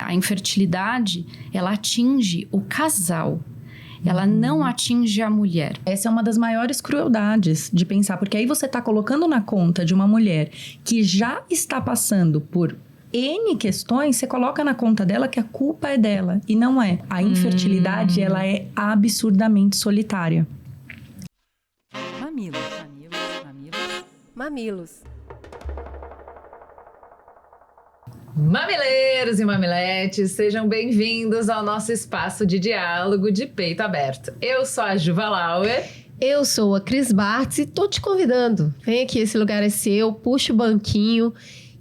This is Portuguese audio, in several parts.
a infertilidade, ela atinge o casal. Ela não atinge a mulher. Essa é uma das maiores crueldades de pensar, porque aí você está colocando na conta de uma mulher que já está passando por N questões, você coloca na conta dela que a culpa é dela, e não é. A infertilidade, ela é absurdamente solitária. Mamilos, mamilos, mamilos. Mamilos. Mamileiros e mamiletes, sejam bem-vindos ao nosso espaço de diálogo de peito aberto. Eu sou a Juva Lauer. Eu sou a Cris Bartz e tô te convidando. Vem aqui, esse lugar é seu, puxa o banquinho,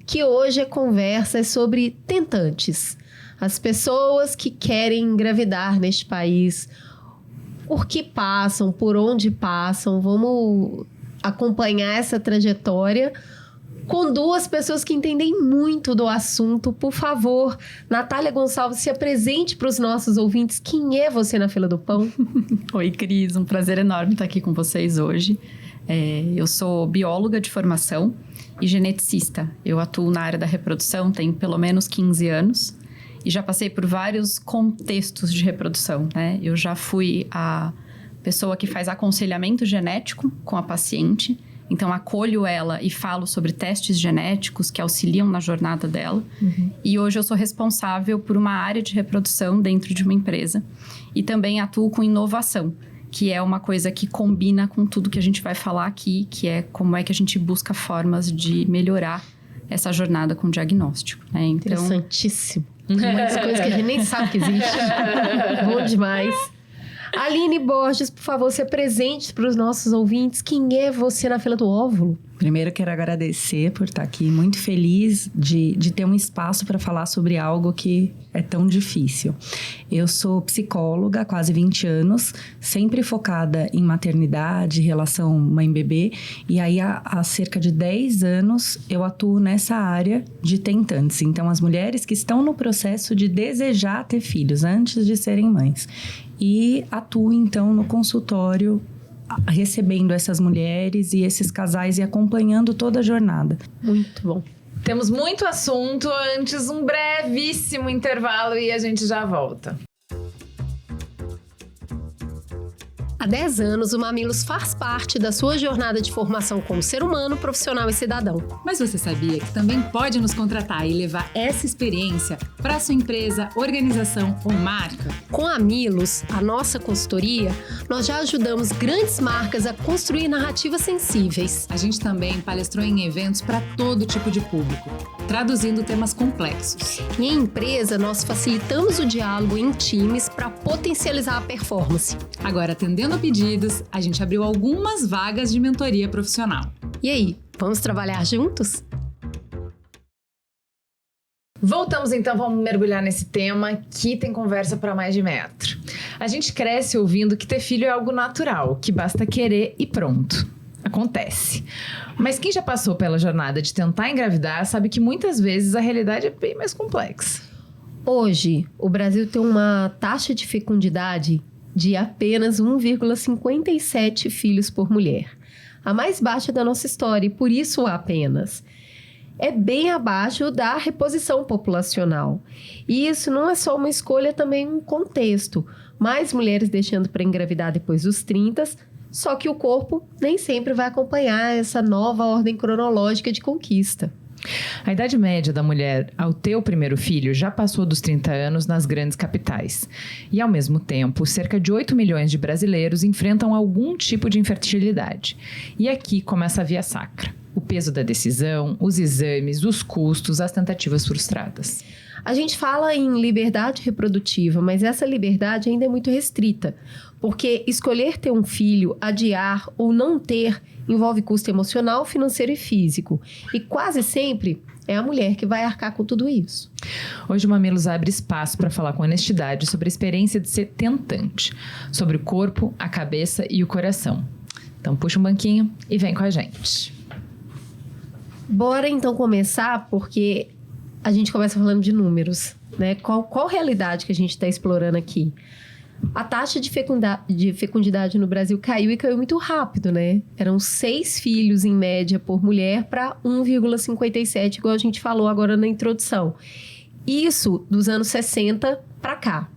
que hoje a conversa é sobre tentantes. As pessoas que querem engravidar neste país, por que passam, por onde passam, vamos acompanhar essa trajetória com duas pessoas que entendem muito do assunto. Por favor, Natália Gonçalves, se apresente para os nossos ouvintes. Quem é você na fila do pão? Oi, Cris. Um prazer enorme estar aqui com vocês hoje. Eu sou bióloga de formação e geneticista. Eu atuo na área da reprodução tem pelo menos 15 anos e já passei por vários contextos de reprodução, né? Eu já fui a pessoa que faz aconselhamento genético com a paciente. Então, acolho ela e falo sobre testes genéticos que auxiliam na jornada dela. E hoje eu sou responsável por uma área de reprodução dentro de uma empresa. E também atuo com inovação, que é uma coisa que combina com tudo que a gente vai falar aqui, que é como é que a gente busca formas de melhorar essa jornada com diagnóstico, né? Então, interessantíssimo. Muitas coisas que a gente nem sabe que existe. Bom demais. Aline Borges, por favor, se apresente para os nossos ouvintes. Quem é você na fila do óvulo? Primeiro, quero agradecer por estar aqui. Muito feliz de ter um espaço para falar sobre algo que é tão difícil. Eu sou psicóloga há quase 20 anos, sempre focada em maternidade, relação mãe-bebê. E aí, há cerca de 10 anos, eu atuo nessa área de tentantes. Então, as mulheres que estão no processo de desejar ter filhos antes de serem mães. E atuo, então, no consultório, recebendo essas mulheres e esses casais e acompanhando toda a jornada. Muito bom. Temos muito assunto, antes um brevíssimo intervalo e a gente já volta. Há 10 anos, o Mamilos faz parte da sua jornada de formação como ser humano, profissional e cidadão. Mas você sabia que também pode nos contratar e levar essa experiência para a sua empresa, organização ou marca? Com a Milos, a nossa consultoria, nós já ajudamos grandes marcas a construir narrativas sensíveis. A gente também palestrou em eventos para todo tipo de público, traduzindo temas complexos. E em empresa, nós facilitamos o diálogo em times para potencializar a performance. Agora, atendendo a pedidos, a gente abriu algumas vagas de mentoria profissional. E aí, vamos trabalhar juntos? Voltamos então, vamos mergulhar nesse tema que tem conversa para mais de metro. A gente cresce ouvindo que ter filho é algo natural, que basta querer e pronto. Acontece. Mas quem já passou pela jornada de tentar engravidar sabe que muitas vezes a realidade é bem mais complexa. Hoje, o Brasil tem uma taxa de fecundidade de apenas 1,57 filhos por mulher. A mais baixa da nossa história, e por isso apenas. É bem abaixo da reposição populacional. E isso não é só uma escolha, também um contexto. Mais mulheres deixando para engravidar depois dos 30, só que o corpo nem sempre vai acompanhar essa nova ordem cronológica de conquista. A idade média da mulher ao ter o primeiro filho já passou dos 30 anos nas grandes capitais. E, ao mesmo tempo, cerca de 8 milhões de brasileiros enfrentam algum tipo de infertilidade. E aqui começa a via sacra. O peso da decisão, os exames, os custos, as tentativas frustradas. A gente fala em liberdade reprodutiva, mas essa liberdade ainda é muito restrita. Porque escolher ter um filho, adiar ou não ter, envolve custo emocional, financeiro e físico. E quase sempre é a mulher que vai arcar com tudo isso. Hoje o Mamilos abre espaço para falar com honestidade sobre a experiência de ser tentante, sobre o corpo, a cabeça e o coração. Então puxa um banquinho e vem com a gente. Bora então começar, porque a gente começa falando de números, né? Qual realidade que a gente está explorando aqui? A taxa de fecundidade no Brasil caiu e caiu muito rápido, né? Eram 6 filhos em média por mulher para 1,57, igual a gente falou agora na introdução. Isso dos anos 60 para cá.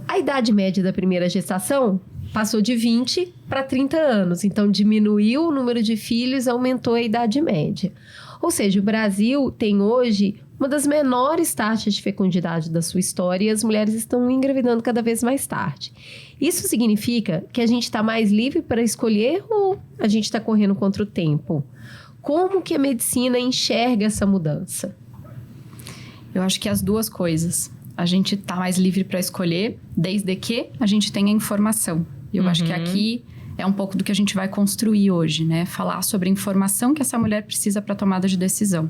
A idade média da primeira gestação passou de 20 para 30 anos. Então, diminuiu o número de filhos, aumentou a idade média. Ou seja, o Brasil tem hoje uma das menores taxas de fecundidade da sua história e as mulheres estão engravidando cada vez mais tarde. Isso significa que a gente está mais livre para escolher ou a gente está correndo contra o tempo? Como que a medicina enxerga essa mudança? Eu acho que as duas coisas. A gente está mais livre para escolher, desde que a gente tenha informação. Eu acho que aqui é um pouco do que a gente vai construir hoje, né? Falar sobre a informação que essa mulher precisa para a tomada de decisão.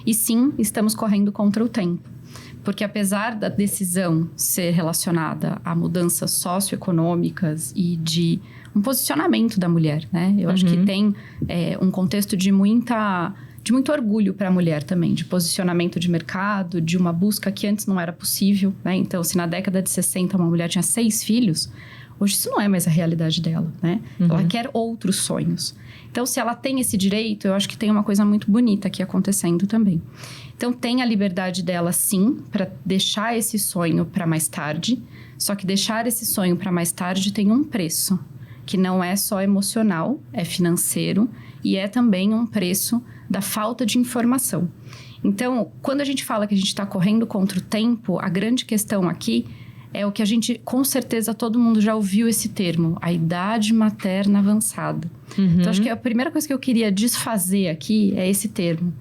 E sim, estamos correndo contra o tempo. Porque apesar da decisão ser relacionada a mudanças socioeconômicas e de um posicionamento da mulher, né? Eu acho que tem um contexto de muito orgulho para a mulher também, de posicionamento de mercado, de uma busca que antes não era possível, né? Então, se na década de 60 uma mulher tinha 6 filhos, hoje isso não é mais a realidade dela, né? Ela quer outros sonhos. Então, se ela tem esse direito, eu acho que tem uma coisa muito bonita aqui acontecendo também. Então, tem a liberdade dela, sim, para deixar esse sonho para mais tarde. Só que deixar esse sonho para mais tarde tem um preço, que não é só emocional, é financeiro e é também um preço da falta de informação. Então, quando a gente fala que a gente está correndo contra o tempo, a grande questão aqui é o que a gente, com certeza, todo mundo já ouviu esse termo, a idade materna avançada. Então, acho que a primeira coisa que eu queria desfazer aqui é esse termo.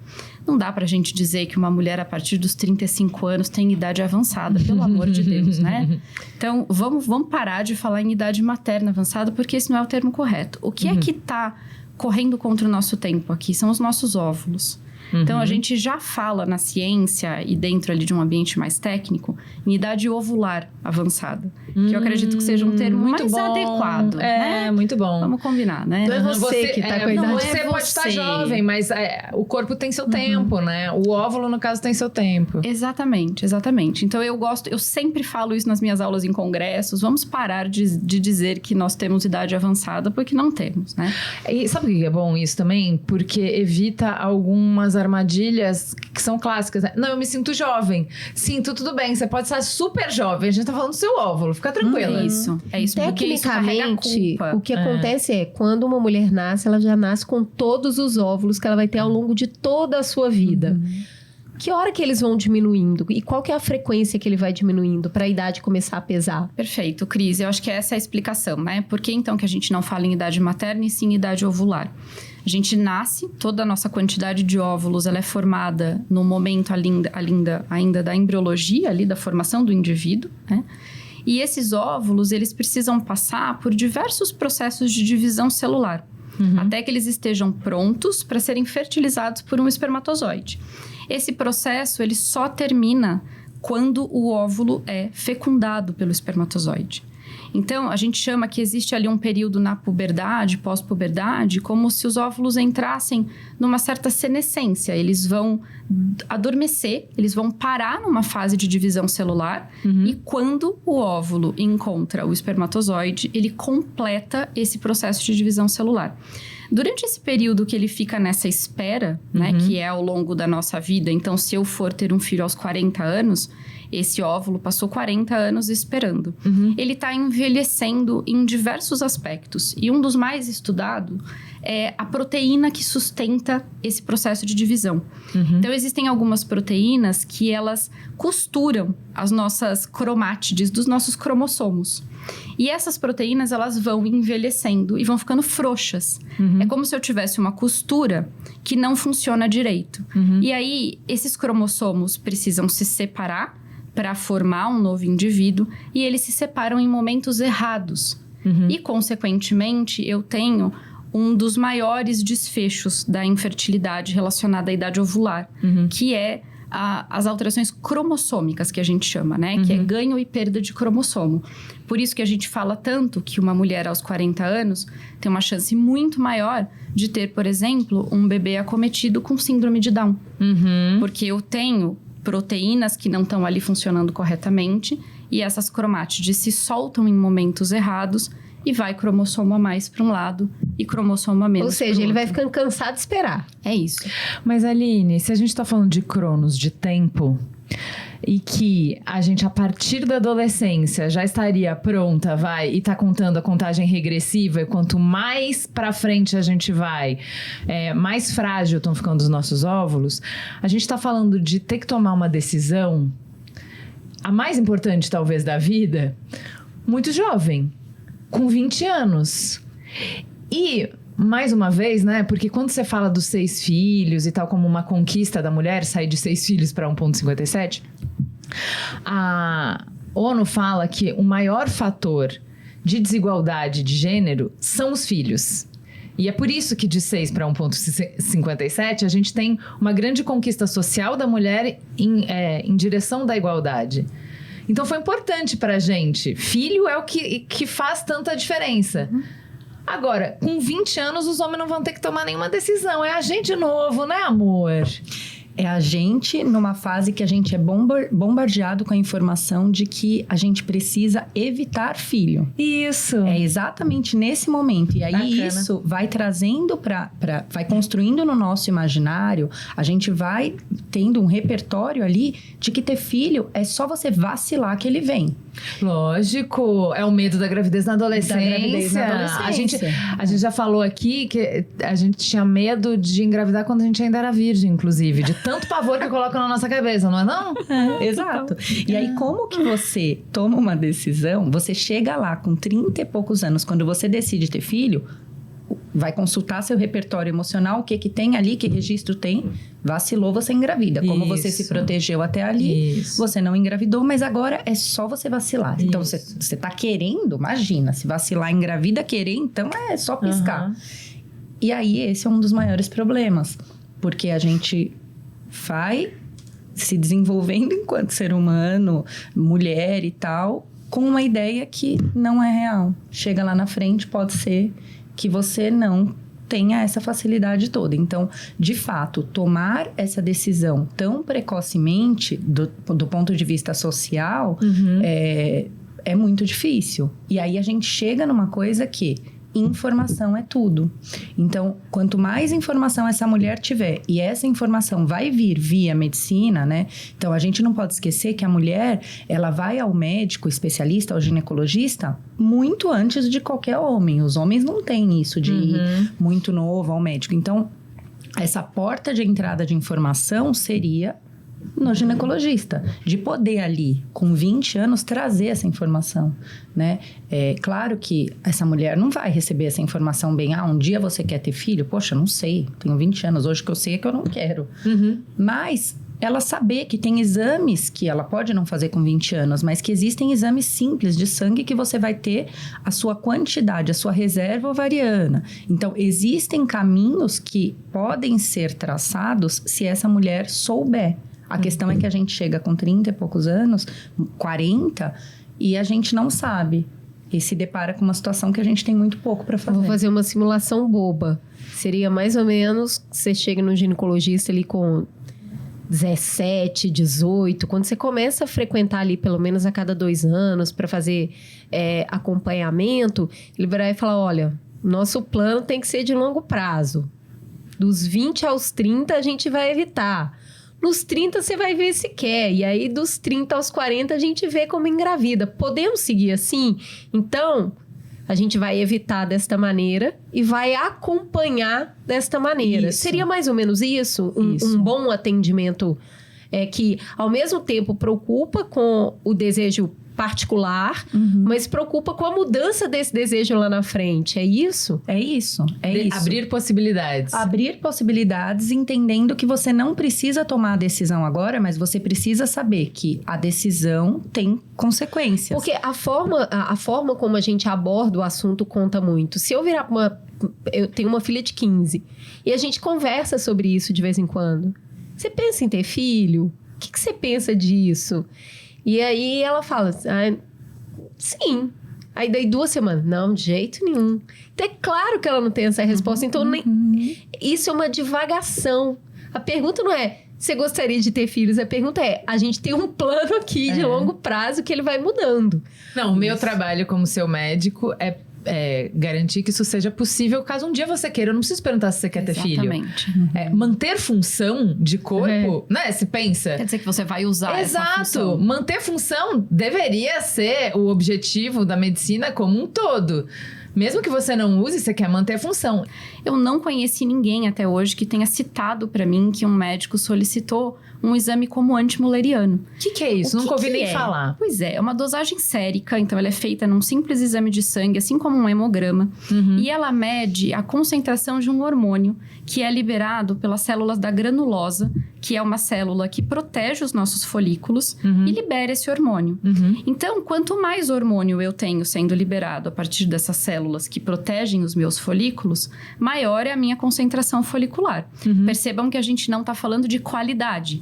Não dá pra gente dizer que uma mulher a partir dos 35 anos tem idade avançada, pelo amor de Deus, né? Então, vamos parar de falar em idade materna avançada, porque esse não é o termo correto. O que é que tá correndo contra o nosso tempo aqui? São os nossos óvulos. Então, a gente já fala na ciência e dentro ali de um ambiente mais técnico em idade ovular avançada. Que eu acredito que seja um termo muito mais bom. adequado, né? Muito bom. Vamos combinar, né? Não é você que tá com a idade. Você pode estar jovem, mas o corpo tem seu tempo, né? O óvulo, no caso, tem seu tempo. Exatamente, exatamente. Então, eu sempre falo isso nas minhas aulas em congressos. Vamos parar de dizer que nós temos idade avançada, porque não temos, né? E sabe o que é bom isso também? Porque evita algumas armadilhas que são clássicas, né? Não, eu me sinto jovem. Sinto, tudo bem. Você pode estar super jovem. A gente tá falando do seu óvulo. Fica tranquila. É isso. Porque isso carrega Tecnicamente, culpa. o que acontece é, quando uma mulher nasce, ela já nasce com todos os óvulos que ela vai ter ao longo de toda a sua vida. Que hora que eles vão diminuindo? E qual que é a frequência que ele vai diminuindo para a idade começar a pesar? Perfeito, Cris. Eu acho que essa é a explicação, né? Por que então que a gente não fala em idade materna e sim em idade ovular? A gente nasce, toda a nossa quantidade de óvulos, ela é formada no momento ainda da embriologia, ali da formação do indivíduo, né? E esses óvulos, eles precisam passar por diversos processos de divisão celular, até que eles estejam prontos para serem fertilizados por um espermatozoide. Esse processo, ele só termina quando o óvulo é fecundado pelo espermatozoide. Então, a gente chama que existe ali um período na puberdade, pós-puberdade, como se os óvulos entrassem numa certa senescência. Eles vão adormecer, eles vão parar numa fase de divisão celular e quando o óvulo encontra o espermatozoide, ele completa esse processo de divisão celular. Durante esse período que ele fica nessa espera, né, que é ao longo da nossa vida, então se eu for ter um filho aos 40 anos, esse óvulo passou 40 anos esperando. Ele está envelhecendo em diversos aspectos. E um dos mais estudados é a proteína que sustenta esse processo de divisão. Então, existem algumas proteínas que elas costuram as nossas cromátides dos nossos cromossomos. E essas proteínas, elas vão envelhecendo e vão ficando frouxas. É como se eu tivesse uma costura que não funciona direito. E aí, esses cromossomos precisam se separar para formar um novo indivíduo e eles se separam em momentos errados. E, consequentemente, eu tenho um dos maiores desfechos da infertilidade relacionada à idade ovular, que é as alterações cromossômicas, que a gente chama, né? Que é ganho e perda de cromossomo. Por isso que a gente fala tanto que uma mulher aos 40 anos tem uma chance muito maior de ter, por exemplo, um bebê acometido com síndrome de Down. Porque eu tenho proteínas que não estão ali funcionando corretamente e essas cromátides se soltam em momentos errados e vai cromossomo a mais para um lado e cromossomo a menos. Ou seja, ele vai ficando cansado de esperar. É isso. Mas, Aline, se a gente tá falando de cronos, de tempo, e que a gente, a partir da adolescência, já estaria pronta, e tá contando a contagem regressiva, e quanto mais pra frente a gente vai, mais frágil estão ficando os nossos óvulos, a gente tá falando de ter que tomar uma decisão, a mais importante talvez da vida, muito jovem, com 20 anos. E, mais uma vez, né, porque quando você fala dos 6 filhos e tal, como uma conquista da mulher, sair de 6 filhos para 1,57, a ONU fala que o maior fator de desigualdade de gênero são os filhos. E é por isso que de 6 para 1,57 a gente tem uma grande conquista social da mulher em direção da igualdade. Então foi importante pra gente. Filho é o que faz tanta diferença. Agora, com 20 anos, os homens não vão ter que tomar nenhuma decisão. É a gente de novo, né, amor? É a gente numa fase que a gente é bombardeado com a informação de que a gente precisa evitar filho. Isso. É exatamente nesse momento. E aí Bacana. isso vai trazendo vai construindo no nosso imaginário, a gente vai tendo um repertório ali de que ter filho é só você vacilar que ele vem. Lógico, é o medo da gravidez na adolescência. Da gravidez na adolescência. A gente já falou aqui que a gente tinha medo de engravidar quando a gente ainda era virgem, inclusive. De tanto pavor que colocam na nossa cabeça, não é não? Exato. E aí, como que você toma uma decisão, você chega lá com 30 e poucos anos, quando você decide ter filho, vai consultar seu repertório emocional, o que tem ali, que registro tem, vacilou, você engravida. Como você se protegeu até ali, você não engravidou, mas agora é só você vacilar. Isso. Então, você tá querendo, imagina, se vacilar, engravida, querer, então é só piscar. E aí, esse é um dos maiores problemas, porque a gente vai se desenvolvendo enquanto ser humano, mulher e tal, com uma ideia que não é real. Chega lá na frente, pode ser que você não tenha essa facilidade toda. Então, de fato, tomar essa decisão tão precocemente, do ponto de vista social, é muito difícil. E aí a gente chega numa coisa que informação é tudo. Então, quanto mais informação essa mulher tiver, e essa informação vai vir via medicina, né? Então, a gente não pode esquecer que a mulher, ela vai ao médico especialista, ao ginecologista, muito antes de qualquer homem. Os homens não têm isso de ir muito novo ao médico. Então, essa porta de entrada de informação seria no ginecologista, de poder ali, com 20 anos, trazer essa informação, né? É claro que essa mulher não vai receber essa informação bem, um dia você quer ter filho? Poxa, não sei, tenho 20 anos, hoje que eu sei é que eu não quero. Mas ela saber que tem exames que ela pode não fazer com 20 anos, mas que existem exames simples de sangue que você vai ter a sua quantidade, a sua reserva ovariana. Então, existem caminhos que podem ser traçados se essa mulher souber. A questão é que a gente chega com 30 e poucos anos, 40, e a gente não sabe. E se depara com uma situação que a gente tem muito pouco para fazer. Vou fazer uma simulação boba. Seria mais ou menos, você chega no ginecologista ali com 17, 18, quando você começa a frequentar ali pelo menos a cada 2 anos para fazer acompanhamento, ele vai falar, olha, nosso plano tem que ser de longo prazo. Dos 20 aos 30 a gente vai evitar. Nos 30 você vai ver se quer. E aí, dos 30 aos 40, a gente vê como engravida. Podemos seguir assim? Então, a gente vai evitar desta maneira e vai acompanhar desta maneira. Isso. Seria mais ou menos isso? Um bom atendimento que, ao mesmo tempo, preocupa com o desejo particular, mas preocupa com a mudança desse desejo lá na frente. É isso? É isso. Abrir possibilidades. Abrir possibilidades, entendendo que você não precisa tomar a decisão agora, mas você precisa saber que a decisão tem consequências. Porque a forma como a gente aborda o assunto conta muito. Se eu virar eu tenho uma filha de 15 e a gente conversa sobre isso de vez em quando. Você pensa em ter filho? O que você pensa disso? E aí ela fala, sim. Aí daí 2 semanas, não, de jeito nenhum. Então é claro que ela não tem essa resposta. Então isso é uma divagação. A pergunta não é, você gostaria de ter filhos? A pergunta é, a gente tem um plano aqui de longo prazo que ele vai mudando. Não, o meu trabalho como seu médico é garantir que isso seja possível caso um dia você queira. Eu não preciso perguntar se você quer ter filho. Exatamente. Manter função de corpo, né? Se pensa. Quer dizer que você vai usar essa função. Exato. Manter função deveria ser o objetivo da medicina como um todo. Mesmo que você não use, você quer manter a função. Eu não conheci ninguém até hoje que tenha citado para mim que um médico solicitou um exame como antimuleriano. O que é isso? Nunca ouvi nem falar. Pois é uma dosagem sérica, então ela é feita num simples exame de sangue, assim como um hemograma, e ela mede a concentração de um hormônio que é liberado pelas células da granulosa, que é uma célula que protege os nossos folículos e libera esse hormônio. Então, quanto mais hormônio eu tenho sendo liberado a partir dessas células que protegem os meus folículos, maior é a minha concentração folicular. Percebam que a gente não está falando de qualidade.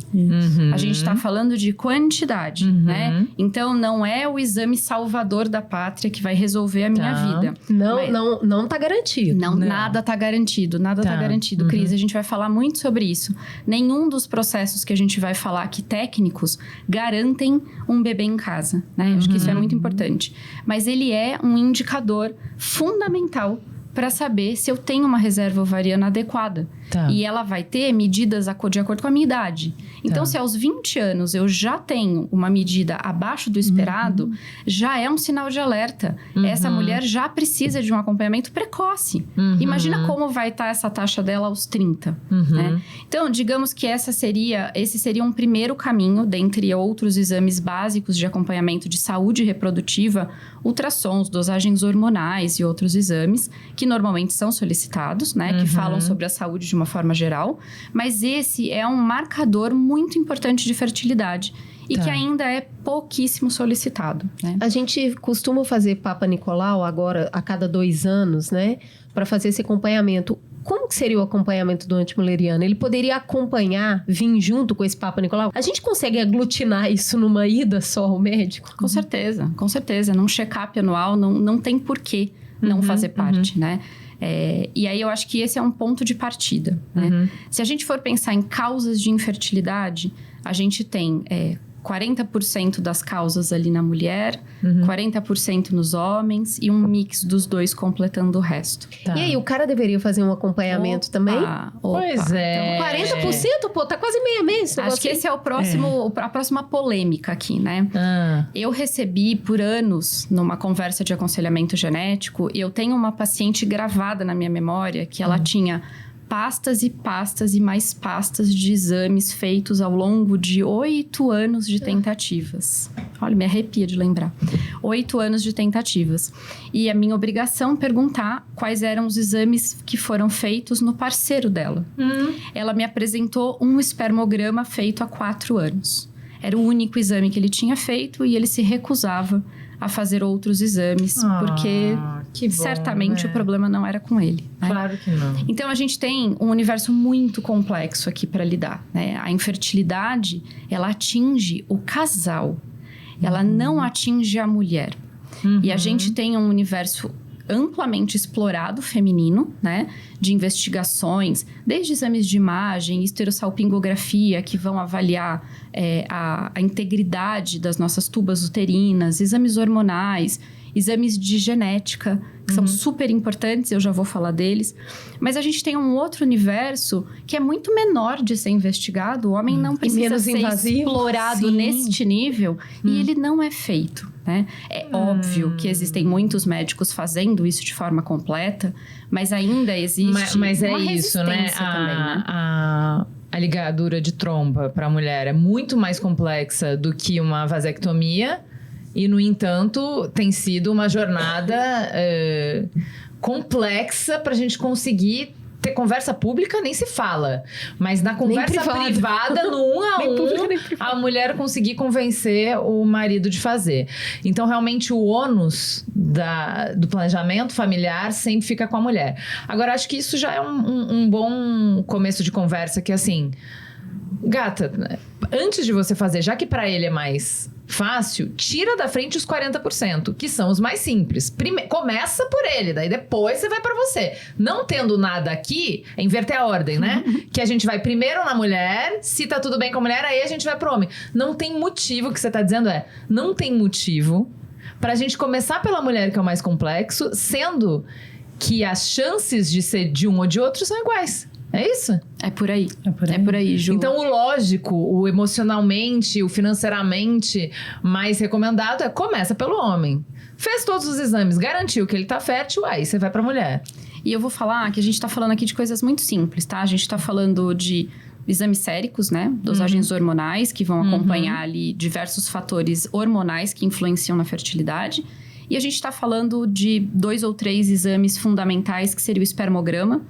A gente está falando de quantidade, né? Então, não é o exame salvador da pátria que vai resolver a minha vida. Não tá garantido. Nada tá garantido, nada tá garantido, Cris. A gente vai falar muito sobre isso. Nenhum dos processos que a gente vai falar aqui técnicos garantem um bebê em casa, né? Acho que isso é muito importante. Mas ele é um indicador fundamental para saber se eu tenho uma reserva ovariana adequada. E ela vai ter medidas de acordo com a minha idade. Então, se aos 20 anos eu já tenho uma medida abaixo do esperado, já é um sinal de alerta. Essa mulher já precisa de um acompanhamento precoce. Imagina como vai estar essa taxa dela aos 30. Né? Então, digamos que esse seria um primeiro caminho, dentre outros exames básicos de acompanhamento de saúde reprodutiva, ultrassons, dosagens hormonais e outros exames, que normalmente são solicitados, né? Que falam sobre a saúde de uma forma geral, mas esse é um marcador muito importante de fertilidade e que ainda é pouquíssimo solicitado, né? A gente costuma fazer Papa Nicolau agora a cada 2 anos, né? Para fazer esse acompanhamento. Como que seria o acompanhamento do antimuleriano? Ele poderia acompanhar, vir junto com esse Papa Nicolau? A gente consegue aglutinar isso numa ida só ao médico? Com certeza, com certeza. Num check-up anual não tem porquê não fazer parte, né? E aí eu acho que esse é um ponto de partida, né? Se a gente for pensar em causas de infertilidade, a gente tem 40% das causas ali na mulher, 40% nos homens e um mix dos dois completando o resto. E aí, o cara deveria fazer um acompanhamento também? Pois é. Então, 40%? Pô, tá quase meia-mês. Acho que esse é a próxima polêmica aqui, né? Eu recebi por anos, numa conversa de aconselhamento genético, eu tenho uma paciente gravada na minha memória que ela tinha pastas e pastas e mais pastas de exames feitos ao longo de 8 anos de tentativas. Olha, me arrepia de lembrar. 8 anos de tentativas. E a minha obrigação é perguntar quais eram os exames que foram feitos no parceiro dela. Ela me apresentou um espermograma feito há 4 anos. Era o único exame que ele tinha feito e ele se recusava a fazer outros exames, porque certamente o problema não era com ele. Né? Claro que não. Então, a gente tem um universo muito complexo aqui para lidar. Né? A infertilidade, ela atinge o casal. Ela não atinge a mulher. E a gente tem um universo amplamente explorado feminino, né? De investigações, desde exames de imagem, esterossalpingografia, que vão avaliar a integridade das nossas tubas uterinas, exames hormonais, exames de genética, que são super importantes, eu já vou falar deles. Mas a gente tem um outro universo que é muito menor de ser investigado. O homem não precisa ser explorado neste nível e ele não é feito. Né? É óbvio que existem muitos médicos fazendo isso de forma completa, mas ainda existe mas é uma isso, né? resistência também, né? A ligadura de trompa para a mulher é muito mais complexa do que uma vasectomia e, no entanto, tem sido uma jornada complexa para a gente conseguir ter conversa pública, nem se fala. Mas na conversa privada, no 1 a 1, a mulher conseguir convencer o marido de fazer. Então, realmente, o ônus do planejamento familiar sempre fica com a mulher. Agora, acho que isso já é um bom começo de conversa, que assim... Gata, antes de você fazer, já que pra ele é mais fácil, tira da frente os 40%, que são os mais simples. Começa por ele, daí depois você vai pra você. Não tendo nada aqui, é inverter a ordem, né? Que a gente vai primeiro na mulher, se tá tudo bem com a mulher, aí a gente vai pro homem. Não tem motivo, o que você tá dizendo não tem motivo pra gente começar pela mulher, que é o mais complexo, sendo que as chances de ser de um ou de outro são iguais. É isso? É por aí. É por aí. Ju. Então, o lógico, o emocionalmente, o financeiramente mais recomendado começa pelo homem. Fez todos os exames, garantiu que ele tá fértil, aí você vai pra mulher. E eu vou falar que a gente tá falando aqui de coisas muito simples, tá? A gente tá falando de exames séricos, né? Dosagens hormonais, que vão acompanhar ali diversos fatores hormonais que influenciam na fertilidade. E a gente está falando de 2 ou 3 exames fundamentais, que seria o espermograma,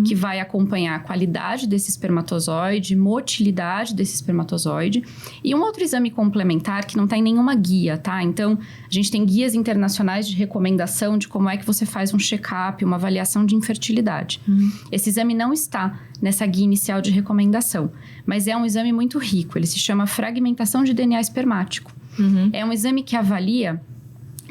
que vai acompanhar a qualidade desse espermatozoide, motilidade desse espermatozoide. E um outro exame complementar que não está em nenhuma guia, tá? Então, a gente tem guias internacionais de recomendação de como é que você faz um check-up, uma avaliação de infertilidade. Esse exame não está nessa guia inicial de recomendação, mas é um exame muito rico. Ele se chama fragmentação de DNA espermático. É um exame que avalia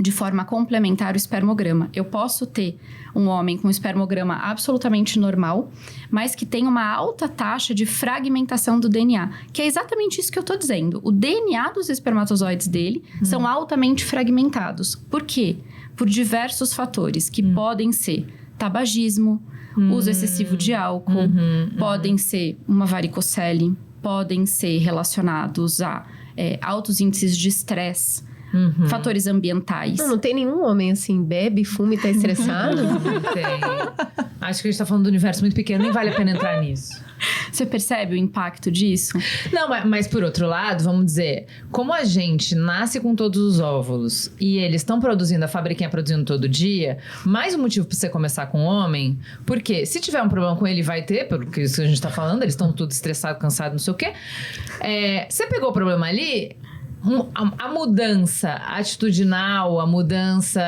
de forma complementar o espermograma. Eu posso ter um homem com um espermograma absolutamente normal, mas que tem uma alta taxa de fragmentação do DNA, que é exatamente isso que eu tô dizendo. O DNA dos espermatozoides dele são altamente fragmentados. Por quê? Por diversos fatores, que podem ser tabagismo, uso excessivo de álcool, podem ser uma varicocele, podem ser relacionados a altos índices de estresse, fatores ambientais. Não tem nenhum homem assim, bebe, fuma e tá estressado? Não tem. Acho que a gente tá falando do universo muito pequeno, nem vale a pena entrar nisso. Você percebe o impacto disso? Não, mas por outro lado, vamos dizer, como a gente nasce com todos os óvulos e eles estão produzindo, a fabriquinha produzindo todo dia, mais um motivo pra você começar com homem, porque se tiver um problema com ele, vai ter, porque isso que a gente tá falando, eles estão tudo estressados, cansados, não sei o quê. Você pegou o problema ali, a mudança atitudinal, a mudança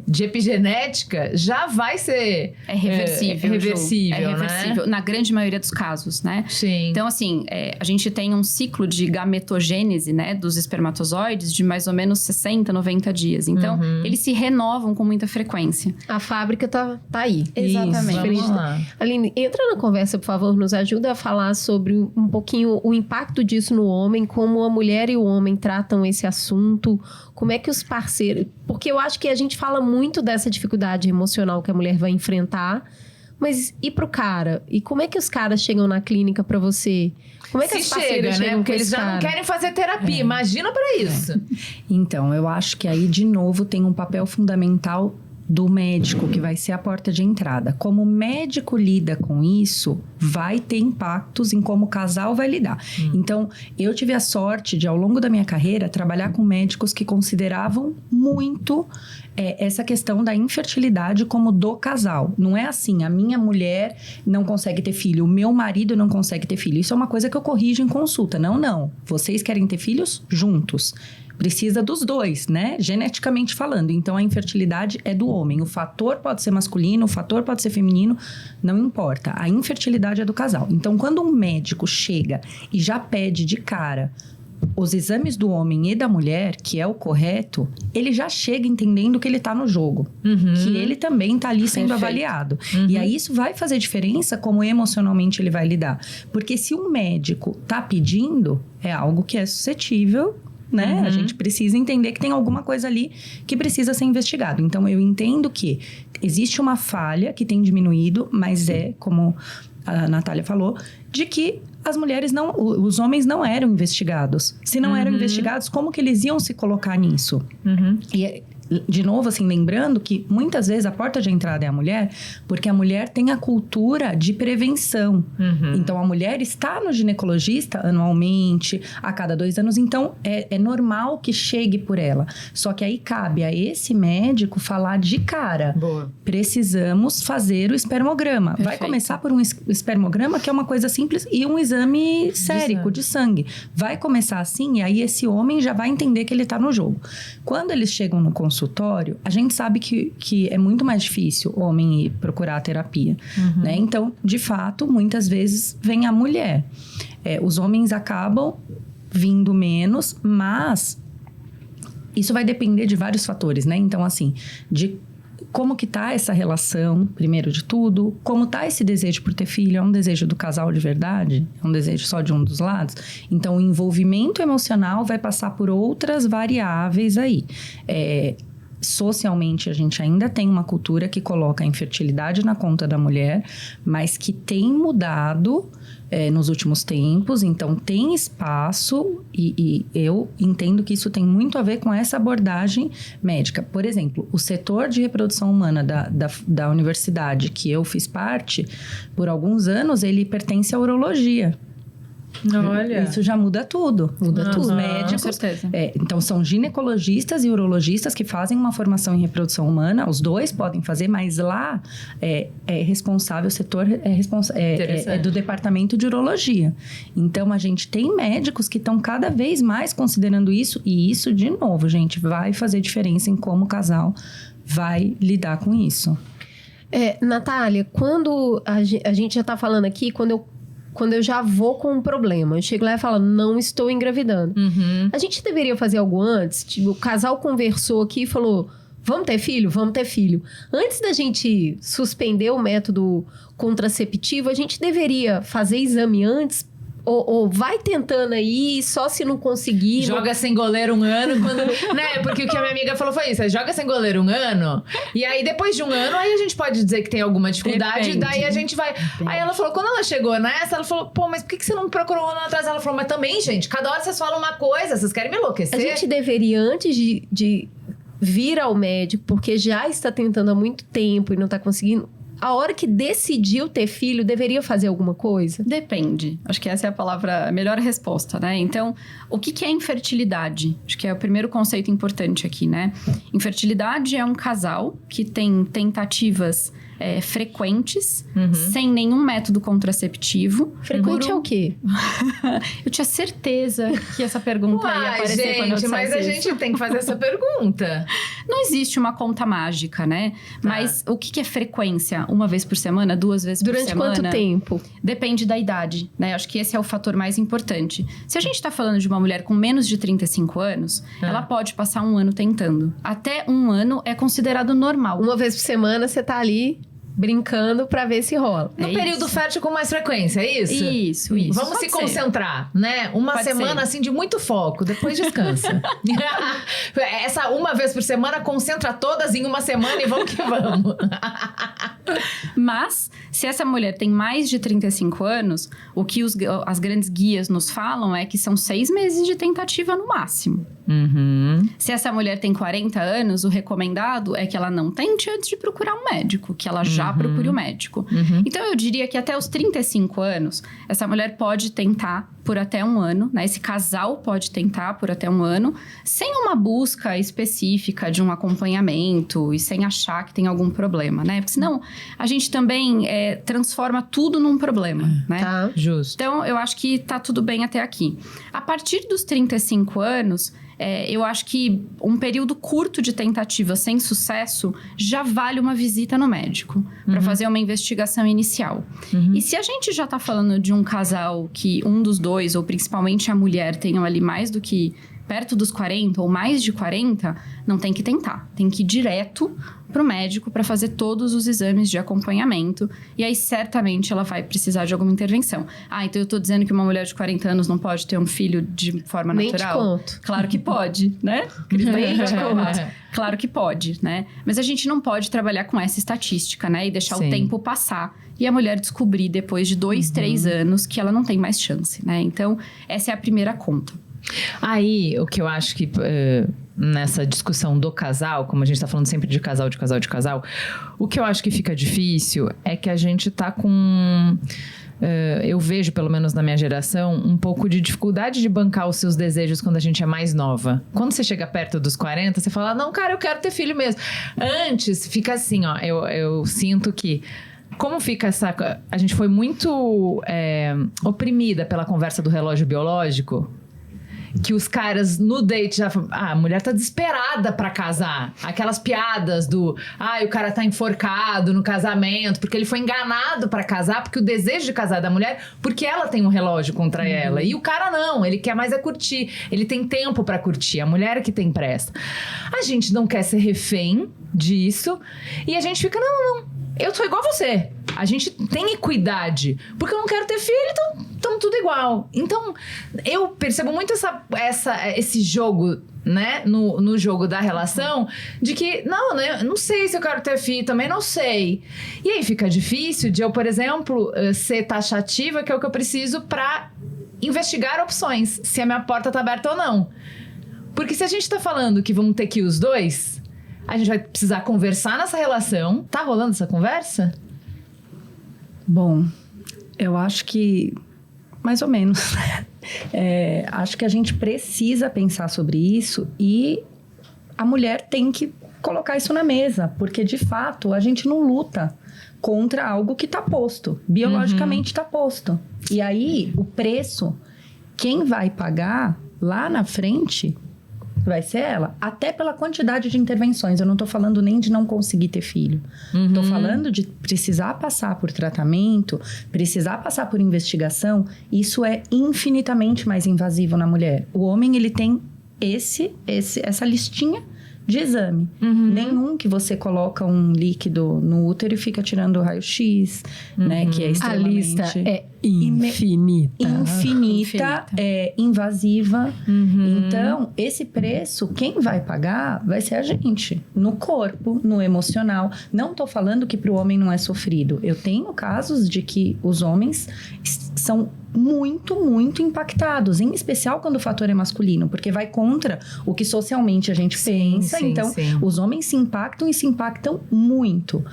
de epigenética já vai ser reversível. Reversível, é reversível, né? Na grande maioria dos casos, né? Sim. Então, assim, a gente tem um ciclo de gametogênese, né, dos espermatozoides de mais ou menos 60, 90 dias. Então, eles se renovam com muita frequência. A fábrica tá aí. Exatamente. Vamos lá. Aline, entra na conversa, por favor, nos ajuda a falar sobre um pouquinho o impacto disso no homem, como a mulher e o homem tratam esse assunto, como é que os parceiros... Porque eu acho que a gente fala muito dessa dificuldade emocional que a mulher vai enfrentar, mas e pro cara? E como é que os caras chegam na clínica pra você? Como é que os parceiros chegam, né? Porque eles já não querem fazer terapia, imagina pra isso. Então, eu acho que aí, de novo, tem um papel fundamental do médico, que vai ser a porta de entrada. Como o médico lida com isso, vai ter impactos em como o casal vai lidar. Então, eu tive a sorte de, ao longo da minha carreira, trabalhar com médicos que consideravam muito essa questão da infertilidade como do casal. Não é assim, a minha mulher não consegue ter filho, o meu marido não consegue ter filho. Isso é uma coisa que eu corrijo em consulta. Não. Vocês querem ter filhos juntos. Precisa dos dois, né? Geneticamente falando. Então, a infertilidade é do homem. O fator pode ser masculino, o fator pode ser feminino, não importa. A infertilidade é do casal. Então, quando um médico chega e já pede de cara os exames do homem e da mulher, que é o correto, ele já chega entendendo que ele tá no jogo. Que ele também tá ali sendo avaliado. E aí, isso vai fazer diferença como emocionalmente ele vai lidar. Porque se um médico tá pedindo, é algo que é suscetível, né? A gente precisa entender que tem alguma coisa ali que precisa ser investigado. Então, eu entendo que existe uma falha que tem diminuído, mas como a Natália falou, de que os homens não eram investigados. Se não eram investigados, como que eles iam se colocar nisso? E, de novo, assim, lembrando que muitas vezes a porta de entrada é a mulher, porque a mulher tem a cultura de prevenção. Então, a mulher está no ginecologista anualmente, a cada 2 anos. Então, é normal que chegue por ela. Só que aí cabe a esse médico falar de cara. Boa. Precisamos fazer o espermograma. Perfeito. Vai começar por um espermograma, que é uma coisa simples, e um exame sérico de sangue. Vai começar assim, e aí esse homem já vai entender que ele está no jogo. Quando eles chegam no consultório, a gente sabe que é muito mais difícil o homem ir procurar a terapia, né? Então, de fato, muitas vezes vem a mulher. Os homens acabam vindo menos, mas isso vai depender de vários fatores, né? Então, assim, de como que tá essa relação, primeiro de tudo, como tá esse desejo por ter filho, é um desejo do casal de verdade? É um desejo só de um dos lados? Então, o envolvimento emocional vai passar por outras variáveis aí. Socialmente, a gente ainda tem uma cultura que coloca a infertilidade na conta da mulher, mas que tem mudado nos últimos tempos, então tem espaço e eu entendo que isso tem muito a ver com essa abordagem médica. Por exemplo, o setor de reprodução humana da universidade que eu fiz parte, por alguns anos, ele pertence à urologia. Olha. Isso já muda tudo. Muda tudo. Os médicos. Com certeza. Então, são ginecologistas e urologistas que fazem uma formação em reprodução humana. Os dois podem fazer, mas lá é responsável, o setor é do departamento de urologia. Então, a gente tem médicos que estão cada vez mais considerando isso. E isso, de novo, gente, vai fazer diferença em como o casal vai lidar com isso. Natália, quando a gente já está falando aqui, quando eu já vou com um problema, eu chego lá e falo, não estou engravidando. A gente deveria fazer algo antes? Tipo, o casal conversou aqui e falou, vamos ter filho? Vamos ter filho. Antes da gente suspender o método contraceptivo, a gente deveria fazer exame antes? Ou vai tentando aí, só se não conseguir... Joga sem goleiro um ano, quando, né? Porque o que a minha amiga falou foi isso, joga sem goleiro um ano, e aí depois de um ano, aí a gente pode dizer que tem alguma dificuldade, Depende. daí a gente vai... Depende. Aí ela falou, quando ela chegou nessa, ela falou, pô, mas por que você não procurou um ano atrás? Ela falou, mas também, gente, cada hora vocês falam uma coisa, vocês querem me enlouquecer? A gente deveria, antes de vir ao médico, porque já está tentando há muito tempo e não está conseguindo... A hora que decidiu ter filho, deveria fazer alguma coisa? Depende. Acho que essa é a melhor resposta, né? Então, o que é infertilidade? Acho que é o primeiro conceito importante aqui, né? Infertilidade é um casal que tem tentativas frequentes, sem nenhum método contraceptivo. Frequente é o quê? Eu tinha certeza que essa pergunta ia aparecer gente, quando eu dissesse mas a isso. gente tem que fazer essa pergunta. Não existe uma conta mágica, né? Tá. Mas o que é frequência? Uma vez por semana? 2 vezes por Durante semana? quanto tempo? Depende da idade, né? Acho que esse é o fator mais importante. Se a gente tá falando de uma mulher com menos de 35 anos, ela pode passar 1 ano tentando. Até 1 ano é considerado normal. Uma vez por semana, você tá ali brincando pra ver se rola. No É período isso. fértil com mais frequência, é isso? Isso. Vamos Pode se ser. concentrar, né? Uma Pode semana, ser. assim, de muito foco. Depois descansa. Essa uma vez por semana, concentra todas em uma semana e vamos que vamos. Mas, se essa mulher tem mais de 35 anos, o que as grandes guias nos falam é que são 6 meses de tentativa no máximo. Se essa mulher tem 40 anos, o recomendado é que ela não tente antes de procurar um médico, que ela já procure o médico. Então, eu diria que até os 35 anos, essa mulher pode tentar por até 1 ano, né? Esse casal pode tentar por até 1 ano, sem uma busca específica de um acompanhamento e sem achar que tem algum problema, né? Porque senão, a gente também transforma tudo num problema, né? Tá? Justo. Então, eu acho que tá tudo bem até aqui. A partir dos 35 anos, eu acho que um período curto de tentativa sem sucesso já vale uma visita no médico para fazer uma investigação inicial. E se a gente já tá falando de um casal que um dos dois, ou principalmente a mulher, tenham ali mais do que perto dos 40 ou mais de 40, não tem que tentar. Tem que ir direto pro médico para fazer todos os exames de acompanhamento. E aí, certamente, ela vai precisar de alguma intervenção. Então eu tô dizendo que uma mulher de 40 anos não pode ter um filho de forma Nem natural? te conto. Claro que pode, né? Nem te conto. Claro que pode, né? Mas a gente não pode trabalhar com essa estatística, né? E deixar Sim. o tempo passar. E a mulher descobrir, depois de 2, 3 anos, que ela não tem mais chance, né? Então, essa é a primeira conta. Aí, o que eu acho que nessa discussão do casal, como a gente tá falando sempre de casal, o que eu acho que fica difícil é que a gente tá com... eu vejo, pelo menos na minha geração, um pouco de dificuldade de bancar os seus desejos quando a gente é mais nova. Quando você chega perto dos 40, você fala, não, cara, eu quero ter filho mesmo. Antes, fica assim, ó, eu sinto que... Como fica essa... A gente foi muito oprimida pela conversa do relógio biológico. que os caras no date já falam, a mulher tá desesperada pra casar. Aquelas piadas do, o cara tá enforcado no casamento, porque ele foi enganado pra casar, porque o desejo de casar da mulher, porque ela tem um relógio contra ela. E o cara não, ele quer mais curtir. Ele tem tempo pra curtir, a mulher é que tem pressa. A gente não quer ser refém disso, e a gente fica, não. Eu sou igual a você. A gente tem equidade. Porque eu não quero ter filho, então estamos tudo igual. Então, eu percebo muito esse jogo, né? No jogo da relação, de que, não sei se eu quero ter filho, também não sei. E aí fica difícil de eu, por exemplo, ser taxativa, que é o que eu preciso para investigar opções. Se a minha porta tá aberta ou não. Porque se a gente tá falando que vamos ter que ir os dois, a gente vai precisar conversar nessa relação. Tá rolando essa conversa? Bom, eu acho que mais ou menos. Acho que a gente precisa pensar sobre isso e a mulher tem que colocar isso na mesa, porque de fato a gente não luta contra algo que está posto, biologicamente está posto. E aí o preço, quem vai pagar lá na frente vai ser ela, até pela quantidade de intervenções. Eu não tô falando nem de não conseguir ter filho. Tô falando de precisar passar por tratamento, precisar passar por investigação. Isso é infinitamente mais invasivo na mulher. O homem, ele tem essa listinha de exame. Nenhum que você coloca um líquido no útero e fica tirando o raio-x, né? Que é extremamente... A lista é infinita. Infinita, invasiva. Então, esse preço, quem vai pagar vai ser a gente. No corpo, no emocional. Não tô falando que pro homem não é sofrido. Eu tenho casos de que os homens são muito, muito impactados, em especial quando o fator é masculino, porque vai contra o que socialmente a gente pensa. Então, os homens se impactam e se impactam muito.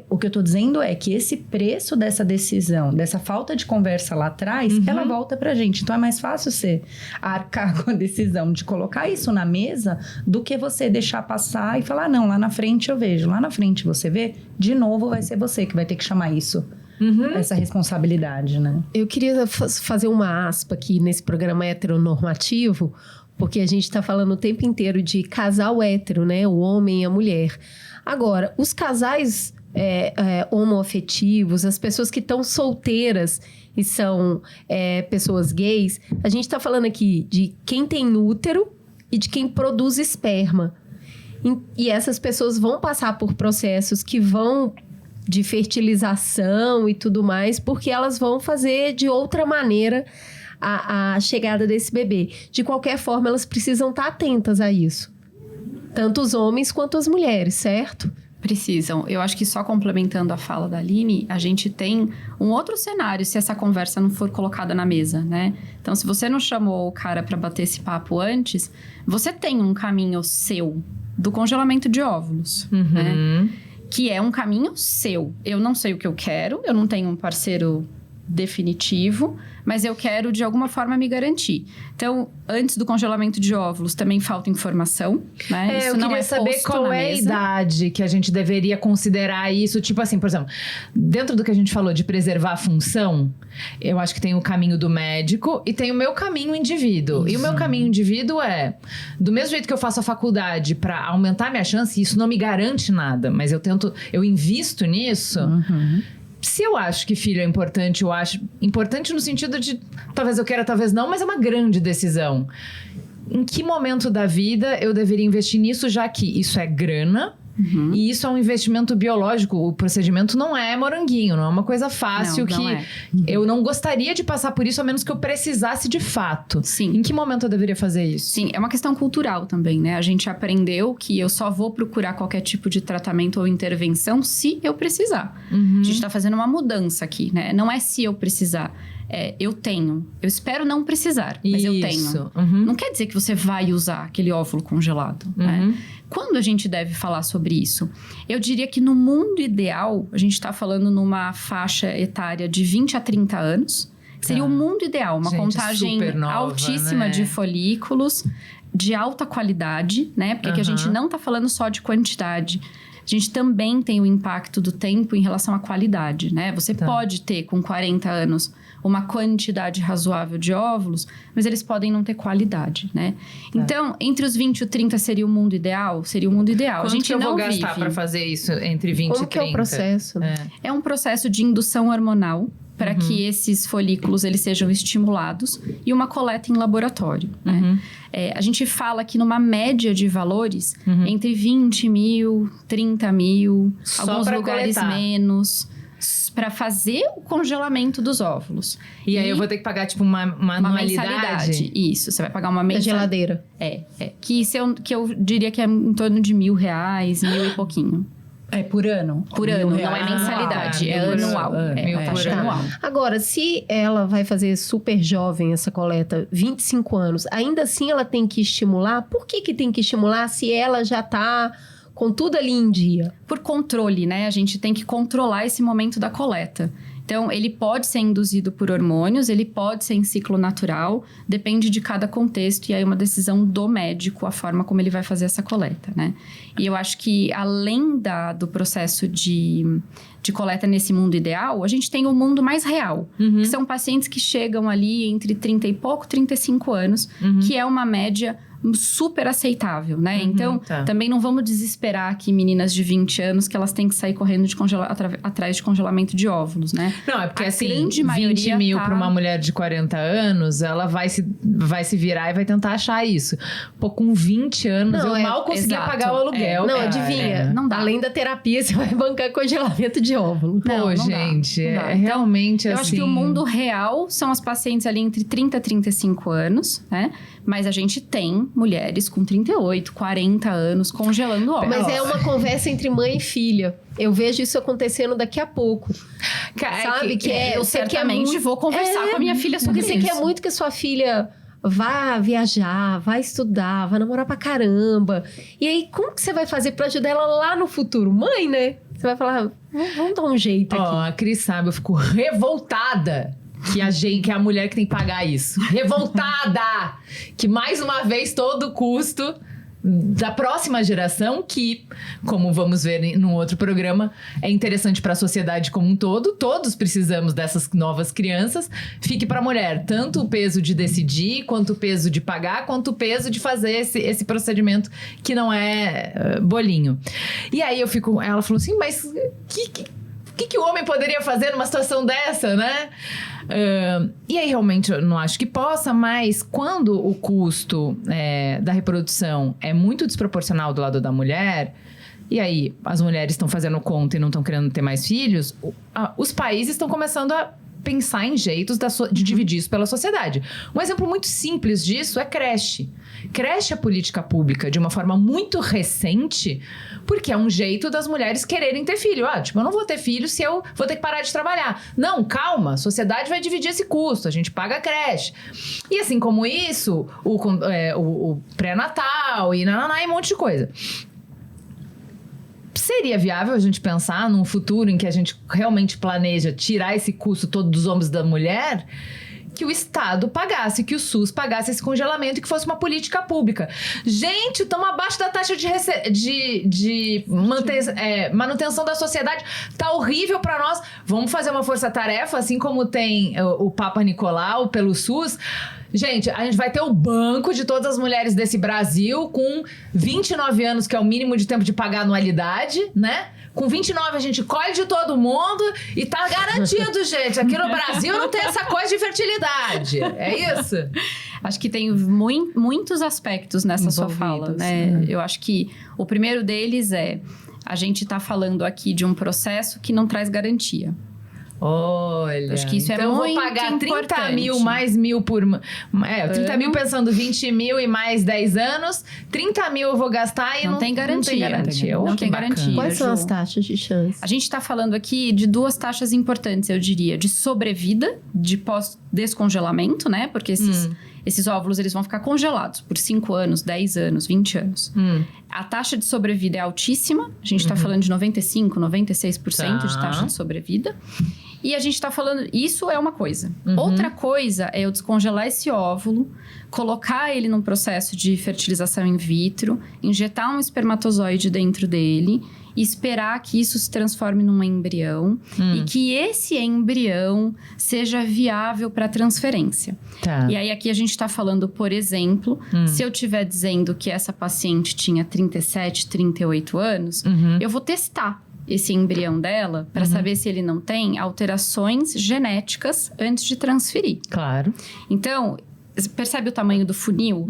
O que eu tô dizendo é que esse preço dessa decisão, dessa falta de conversa lá atrás, ela volta pra gente. Então, é mais fácil você arcar com a decisão de colocar isso na mesa do que você deixar passar e falar, não, lá na frente eu vejo. Lá na frente você vê, de novo vai ser você que vai ter que chamar isso. Essa responsabilidade, né? Eu queria fazer uma aspa aqui nesse programa heteronormativo, porque a gente está falando o tempo inteiro de casal hétero, né? O homem e a mulher. Agora, os casais homoafetivos, as pessoas que estão solteiras e são pessoas gays, a gente está falando aqui de quem tem útero e de quem produz esperma. E essas pessoas vão passar por processos que vão de fertilização e tudo mais, porque elas vão fazer de outra maneira a chegada desse bebê. De qualquer forma, elas precisam estar atentas a isso. Tanto os homens quanto as mulheres, certo? Precisam. Eu acho que só complementando a fala da Aline, a gente tem um outro cenário se essa conversa não for colocada na mesa, né? Então, se você não chamou o cara para bater esse papo antes, você tem um caminho seu do congelamento de óvulos, né? Que é um caminho seu. Eu não sei o que eu quero, eu não tenho um parceiro definitivo, mas eu quero, de alguma forma, me garantir. Então, antes do congelamento de óvulos, também falta informação, né? Isso eu não queria saber qual é a idade que a gente deveria considerar isso. Tipo assim, por exemplo, dentro do que a gente falou de preservar a função, eu acho que tem o caminho do médico e tem o meu caminho indivíduo. E o meu caminho indivíduo é, do mesmo jeito que eu faço a faculdade para aumentar minha chance, isso não me garante nada, mas eu invisto nisso. Se eu acho que filho é importante, eu acho importante no sentido de talvez eu queira, talvez não, mas é uma grande decisão. Em que momento da vida eu deveria investir nisso, já que isso é grana e isso é um investimento biológico? O procedimento não é moranguinho, não é uma coisa fácil eu não gostaria de passar por isso a menos que eu precisasse de fato. Sim. Em que momento eu deveria fazer isso? Sim, é uma questão cultural também, né? A gente aprendeu que eu só vou procurar qualquer tipo de tratamento ou intervenção se eu precisar. A gente tá fazendo uma mudança aqui, né? Não é se eu precisar. Eu tenho. Eu espero não precisar, mas eu tenho. Não quer dizer que você vai usar aquele óvulo congelado, né? Quando a gente deve falar sobre isso? Eu diria que no mundo ideal, a gente está falando numa faixa etária de 20 a 30 anos. Seria o mundo ideal, uma contagem nova, altíssima, né? De folículos, de alta qualidade, né? Porque aqui a gente não está falando só de quantidade. A gente também tem o impacto do tempo em relação à qualidade, né? Você pode ter, com 40 anos, uma quantidade razoável de óvulos, mas eles podem não ter qualidade, né? Então, entre os 20 e o 30 seria o mundo ideal? Seria o mundo ideal. Quanto A gente que eu não vou gastar vive. para fazer isso entre 20 Como e 30? que é o processo? É um processo de indução hormonal para que esses folículos eles sejam estimulados e uma coleta em laboratório, né? A gente fala que numa média de valores entre 20 mil, 30 mil, Só alguns pra lugares coletar. menos, para fazer o congelamento dos óvulos. E aí eu vou ter que pagar, tipo, uma uma anualidade? mensalidade. Isso, você vai pagar uma Da mensalidade. geladeira. Que eu diria que é em torno de R$1.000, 1.000 e pouquinho. É por ano? Por ano, não é mensalidade, é anual. É taxa anual. Agora, se ela vai fazer super jovem essa coleta, 25 anos, ainda assim ela tem que estimular? Por que tem que estimular se ela já tá com tudo ali em dia? Por controle, né? A gente tem que controlar esse momento da coleta. Então, ele pode ser induzido por hormônios, ele pode ser em ciclo natural, depende de cada contexto e aí é uma decisão do médico, a forma como ele vai fazer essa coleta, né? E eu acho que, além do processo de coleta nesse mundo ideal, a gente tem o mundo mais real, que são pacientes que chegam ali entre 30 e pouco, 35 anos, que é uma média super aceitável, né? Então, também não vamos desesperar aqui meninas de 20 anos que elas têm que sair correndo atrás de congelamento de óvulos, né? Não, é porque A assim, grande 20 maioria mil tá- para uma mulher de 40 anos, ela vai se virar e vai tentar achar isso. Pô, com 20 anos, Não, eu mal conseguia exato. pagar o aluguel, Não, cara. adivinha? Não dá. Além da terapia, você vai bancar congelamento de óvulo. Pô, Não dá, gente, não dá. é realmente Eu assim... acho que o mundo real são as pacientes ali entre 30 e 35 anos, né? Mas a gente tem mulheres com 38, 40 anos congelando óvulos. Mas é uma conversa entre mãe e filha. Eu vejo isso acontecendo daqui a pouco. Sabe? eu você quer certamente muito- vou conversar com a minha filha sobre Porque isso. você quer muito que a sua filha vá viajar, vá estudar, vá namorar pra caramba. E aí, como que você vai fazer pra ajudar ela lá no futuro? Mãe, né? Você vai falar, vamos dar um jeito aqui. Ó, a Cris sabe, eu fico revoltada que é a mulher que tem que pagar isso. Revoltada! Que mais uma vez todo o custo da próxima geração, que, como vamos ver no outro programa, é interessante para a sociedade como um todo. Todos precisamos dessas novas crianças. Fique para a mulher tanto o peso de decidir, quanto o peso de pagar, quanto o peso de fazer esse procedimento que não é bolinho. E aí ela falou assim, mas o que o homem poderia fazer numa situação dessa, né? E aí, realmente, eu não acho que possa, mas quando o custo da reprodução é muito desproporcional do lado da mulher, e aí as mulheres estão fazendo conta e não estão querendo ter mais filhos, os países estão começando a pensar em jeitos de dividir isso pela sociedade. Um exemplo muito simples disso é creche. Creche é política pública de uma forma muito recente, porque é um jeito das mulheres quererem ter filho. Eu não vou ter filho se eu vou ter que parar de trabalhar. Não, calma, a sociedade vai dividir esse custo, a gente paga a creche. E assim como isso, o pré-natal e um monte de coisa. Seria viável a gente pensar num futuro em que a gente realmente planeja tirar esse custo todo dos ombros da mulher, que o Estado pagasse, que o SUS pagasse esse congelamento e que fosse uma política pública. Gente, estamos abaixo da taxa de manutenção da sociedade. Tá horrível para nós. Vamos fazer uma força-tarefa, assim como tem o Papa Nicolau pelo SUS. Gente, a gente vai ter o banco de todas as mulheres desse Brasil com 29 anos, que é o mínimo de tempo de pagar anualidade, né? Com 29 a gente colhe de todo mundo e tá garantido, gente. Aqui no Brasil não tem essa coisa de fertilidade. É isso? Acho que tem muitos aspectos nessa sua fala, né? Eu acho que o primeiro deles a gente tá falando aqui de um processo que não traz garantia. Olha, acho que isso então é muito eu vou pagar 30 importante. mil mais 1.000 por... 30 mil pensando 20 mil e mais 10 anos. 30 mil eu vou gastar e não tem garantia. Não tem garantia. Quais são Ju? as taxas de chance? A gente está falando aqui de duas taxas importantes, eu diria. De sobrevida, de pós-descongelamento, né? Porque esses óvulos eles vão ficar congelados por 5 anos, 10 anos, 20 anos. A taxa de sobrevida é altíssima. A gente está falando de 95%, 96% de taxa de sobrevida. E a gente tá falando, isso é uma coisa. Outra coisa é eu descongelar esse óvulo, colocar ele num processo de fertilização in vitro, injetar um espermatozoide dentro dele e esperar que isso se transforme num embrião e que esse embrião seja viável para transferência. Tá. E aí aqui a gente está falando, por exemplo, se eu estiver dizendo que essa paciente tinha 37, 38 anos, eu vou testar esse embrião dela para saber se ele não tem alterações genéticas antes de transferir. Claro. Então, percebe o tamanho do funil?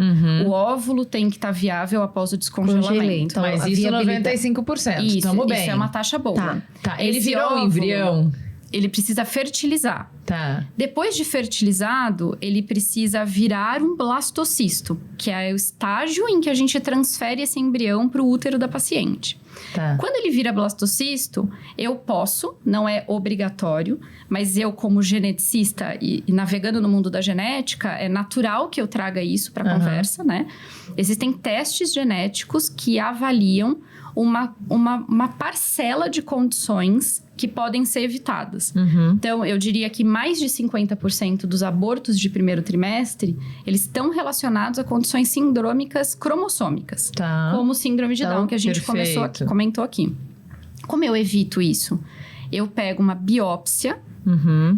O óvulo tem que estar viável após o descongelamento. Congelei, então, Mas a isso viabilidade- 95%. Isso, Tamo bem. isso é uma taxa boa. Tá, ele Esse virou um óvulo, embrião. Ele precisa fertilizar. Tá. Depois de fertilizado, ele precisa virar um blastocisto, que é o estágio em que a gente transfere esse embrião para o útero da paciente. Tá. Quando ele vira blastocisto, eu posso, não é obrigatório, mas eu, como geneticista e navegando no mundo da genética, é natural que eu traga isso para a conversa, né? Existem testes genéticos que avaliam uma parcela de condições que podem ser evitadas. Então, eu diria que mais de 50% dos abortos de primeiro trimestre, eles estão relacionados a condições sindrômicas cromossômicas. Tá. Como síndrome de Down, que a gente perfeito. comentou aqui. Como eu evito isso? Eu pego uma biópsia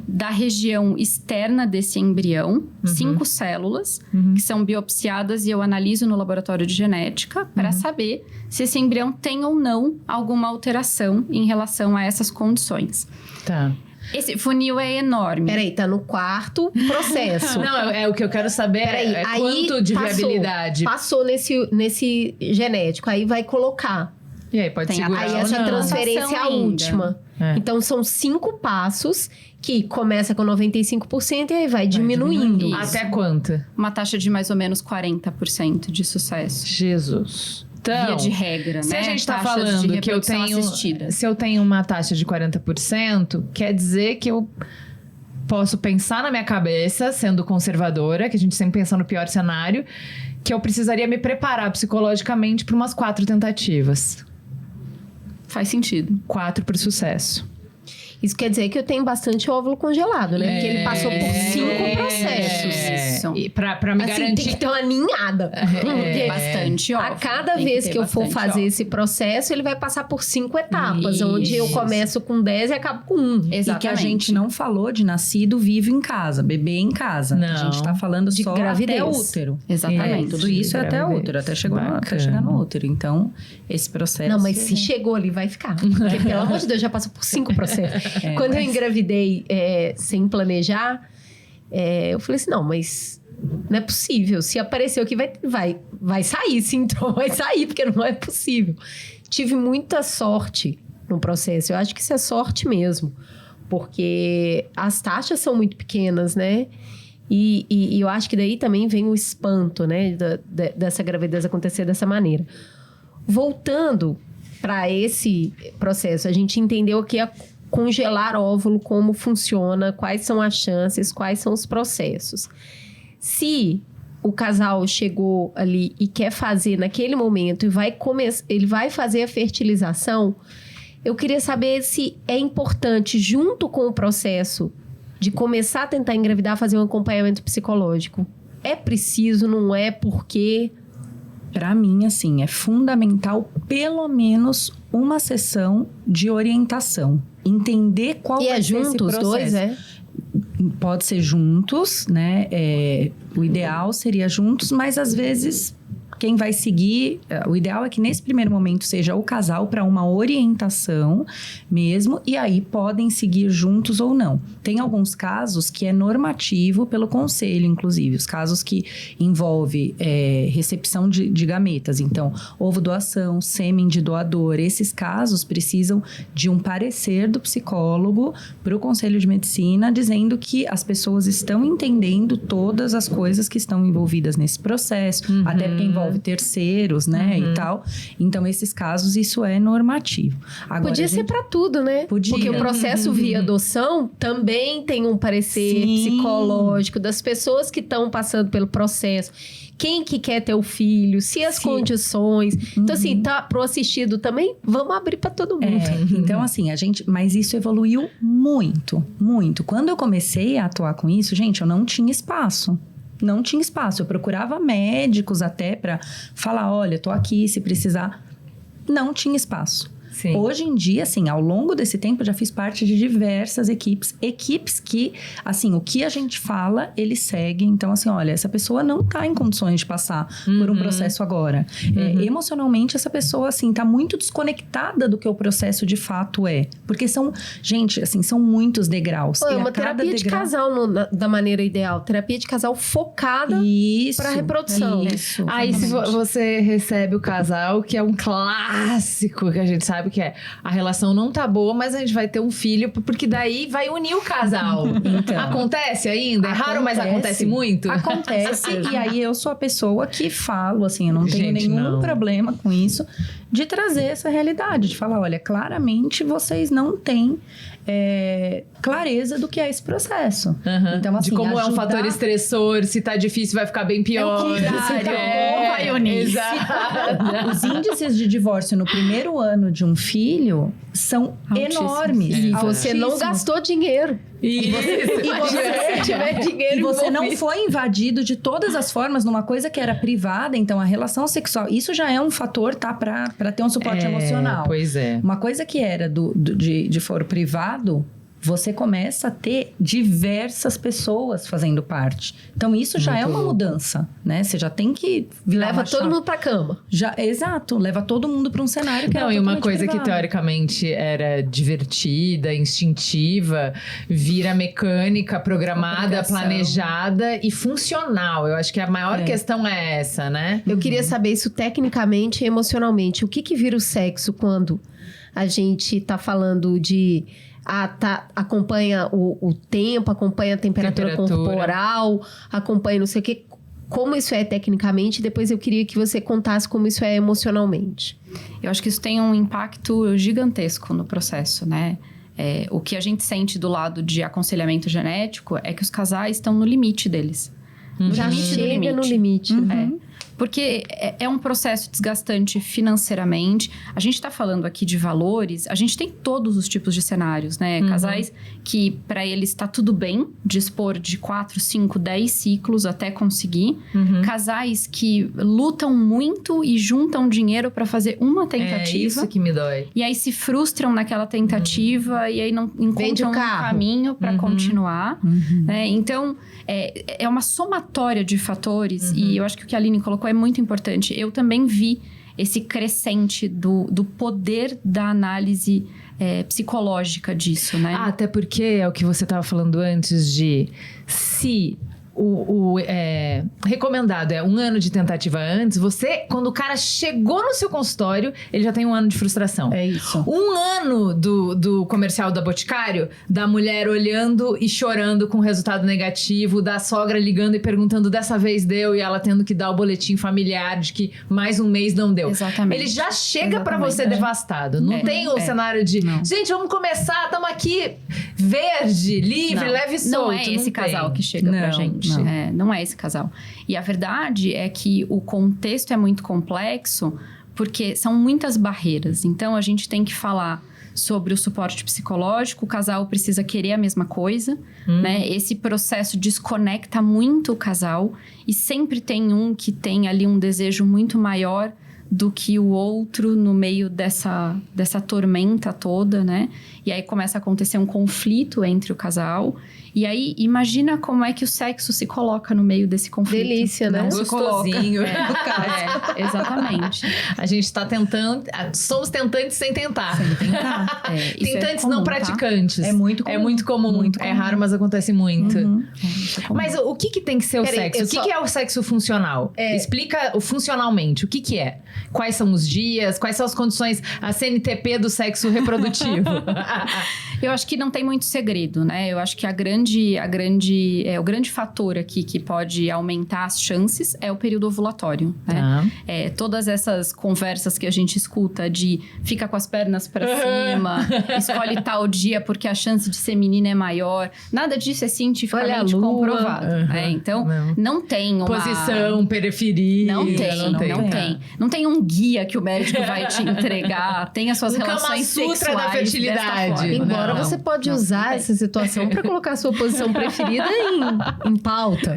da região externa desse embrião, 5 células, que são biopsiadas e eu analiso no laboratório de genética para saber se esse embrião tem ou não alguma alteração em relação a essas condições. Tá. Esse funil é enorme. Peraí, tá no quarto processo. Não, é o que eu quero saber. Peraí, É aí quanto de viabilidade. Passou nesse genético, aí vai colocar. E aí, pode Tem a segurar Aí taxa ou essa não. transferência é a Transplantação ainda. última. É. Então, são 5 passos que começa com 95% e aí vai diminuindo. diminuindo. Até quanto? Uma taxa de mais ou menos 40% de sucesso. Jesus. Então, Via de regra, se né? a gente tá Taxas de falando que eu reprodução tenho... assistida. Se eu tenho uma taxa de 40%, quer dizer que eu posso pensar na minha cabeça, sendo conservadora, que a gente sempre pensa no pior cenário, que eu precisaria me preparar psicologicamente para umas 4 tentativas. Faz sentido. 4 para o sucesso. Isso quer dizer que eu tenho bastante óvulo congelado, né? Porque ele passou por 5 processos. Isso. E pra me Assim, garantir... tem que ter uma ninhada. Porque Bastante óbvio. a cada Tem vez ter que eu for bastante fazer óbvio. esse processo, ele vai passar por 5 etapas. Onde eu Isso. começo com 10 e acabo com 1. E que a gente não falou de nascido vivo em casa, bebê em casa. Não. A gente tá falando De só gravidez. até o útero. Exatamente. Tudo isso é até o Gravidez. útero, até Bacana. chegar no útero. Então, esse processo... Não, mas se chegou ali, vai ficar. Porque, pelo amor de Deus, já passou por 5 processos. Quando eu engravidei sem planejar, eu falei assim, não, mas não é possível. Se apareceu aqui, vai sair. Se entrou, vai sair, porque não é possível. Tive muita sorte no processo. Eu acho que isso é sorte mesmo. Porque as taxas são muito pequenas, né? E eu acho que daí também vem o espanto, né? Dessa gravidez acontecer dessa maneira. Voltando para esse processo, a gente entendeu o que é congelar óvulo, como funciona, quais são as chances, quais são os processos. Se o casal chegou ali e quer fazer naquele momento ele vai fazer a fertilização, eu queria saber se é importante, junto com o processo de começar a tentar engravidar, fazer um acompanhamento psicológico. É preciso, não é? Porque... Para mim, assim, é fundamental pelo menos uma sessão de orientação. Entender qual E vai é ser esse junto os processo. dois, é? Pode ser juntos, né? O ideal seria juntos, mas às vezes quem vai seguir... O ideal é que nesse primeiro momento seja o casal para uma orientação mesmo, e aí podem seguir juntos ou não. Tem alguns casos que é normativo pelo conselho, inclusive. Os casos que envolve recepção de gametas. Então, ovo doação, sêmen de doador. Esses casos precisam de um parecer do psicólogo para o conselho de medicina, dizendo que as pessoas estão entendendo todas as coisas que estão envolvidas nesse processo, até porque envolve envolve terceiros, né, e tal. Então, esses casos, isso é normativo. Agora, Podia ser para tudo, né? Podia. Porque o processo via adoção também tem um parecer psicológico das pessoas que estão passando pelo processo. Quem que quer ter o filho, se as condições. Então, assim, tá pro assistido também, vamos abrir para todo mundo. Então, assim, mas isso evoluiu muito, muito. Quando eu comecei a atuar com isso, gente, eu não tinha espaço. Não tinha espaço. Eu procurava médicos até para falar, olha, tô aqui, se precisar. Não tinha espaço. Sim. Hoje em dia, assim, ao longo desse tempo, eu já fiz parte de diversas equipes que, assim, o que a gente fala, eles seguem. Então, assim, olha, essa pessoa não tá em condições de passar por um processo agora. Emocionalmente, essa pessoa, assim, tá muito desconectada do que o processo de fato é. Porque gente, assim, são muitos degraus. Pô, é E a uma cada terapia de casal da maneira ideal. Terapia de casal focada para reprodução. Isso. Aí se você recebe o casal, que é um clássico que a gente sabe que é a relação não tá boa, mas a gente vai ter um filho, porque daí vai unir o casal. Então, acontece ainda? É raro, mas acontece muito? Acontece, e aí eu sou a pessoa que falo, assim, eu não tenho nenhum problema com isso, de trazer essa realidade, de falar, olha, claramente vocês não têm clareza do que é esse processo. Então, assim, de como é um fator estressor, se tá difícil vai ficar bem pior. Se tá bom, vai unir. Exato. Os índices de divórcio no primeiro ano de um filho são enormes. E você não gastou dinheiro. E Se tiver dinheiro E você não envolvido. foi invadido de todas as formas numa coisa que era privada. Então, a relação sexual, isso já é um fator, tá? Pra ter um suporte emocional. Pois é. Uma coisa que era de foro privado, você começa a ter diversas pessoas fazendo parte. Então, isso já é uma mudança, né? Você já tem que virar Leva uma todo chave. mundo pra cama. Exato, leva todo mundo para um cenário que Não, era e uma totalmente coisa que privado. teoricamente era divertida, instintiva, vira mecânica, programada, Obrigação. planejada e funcional. Eu acho que a maior questão é essa, né? Eu queria saber isso tecnicamente e emocionalmente. O que vira o sexo quando a gente tá falando de... acompanha o tempo, acompanha a temperatura corporal, acompanha não sei o quê. Como isso é tecnicamente, depois eu queria que você contasse como isso é emocionalmente. Eu acho que isso tem um impacto gigantesco no processo, né? O que a gente sente do lado de aconselhamento genético é que os casais estão no limite deles. Já chega no limite. Porque é um processo desgastante financeiramente. A gente está falando aqui de valores. A gente tem todos os tipos de cenários, né? Casais que, para eles, está tudo bem dispor de 4, 5, 10 ciclos até conseguir. Casais que lutam muito e juntam dinheiro para fazer uma tentativa. É isso que me dói. E aí se frustram naquela tentativa e aí não encontram um caminho para continuar. Né? Então, é uma somatória de fatores. E eu acho que o que a Aline colocou é muito importante. Eu também vi esse crescente do poder da análise psicológica disso, né? Até porque é o que você estava falando antes de se o recomendado é 1 ano de tentativa antes, quando o cara chegou no seu consultório, ele já tem 1 ano de frustração. É isso. 1 ano do comercial da Boticário, da mulher olhando e chorando com resultado negativo, da sogra ligando e perguntando, dessa vez deu, e ela tendo que dar o boletim familiar de que mais 1 mês não deu. Exatamente. Ele já chega pra Exatamente. você devastado. Não tem o cenário de, gente, vamos começar, estamos aqui verde, livre, leve e solto. Não é esse casal que chega pra gente. Não é esse casal. E a verdade é que o contexto é muito complexo porque são muitas barreiras. Então, a gente tem que falar sobre o suporte psicológico. O casal precisa querer a mesma coisa, né? Esse processo desconecta muito o casal. E sempre tem um que tem ali um desejo muito maior do que o outro no meio dessa tormenta toda, né? E aí começa a acontecer um conflito entre o casal. E aí, imagina como é que o sexo se coloca no meio desse conflito. Delícia, né? Gostosinho. Exatamente. A gente tá tentando... Somos tentantes sem tentar. Sem tentar. Tentantes não praticantes. É muito comum. É muito comum. Muito É comum. raro, mas acontece muito. Isso é comum. Mas o que tem que ser o Peraí, sexo? O que é o sexo funcional? Explica funcionalmente. O que é? Quais são os dias? Quais são as condições? A CNTP do sexo reprodutivo? Eu acho que não tem muito segredo, né? Eu acho que a grande o grande fator aqui que pode aumentar as chances é o período ovulatório, né? Todas essas conversas que a gente escuta de fica com as pernas para cima, escolhe tal dia porque a chance de ser menina é maior, nada disso é cientificamente comprovado. Então, não tem uma... Posição, periferia... Não tem um guia que o médico vai te entregar, tem as suas relações sexuais da fertilidade. Embora você pode usar essa situação para colocar a sua posição preferida em pauta.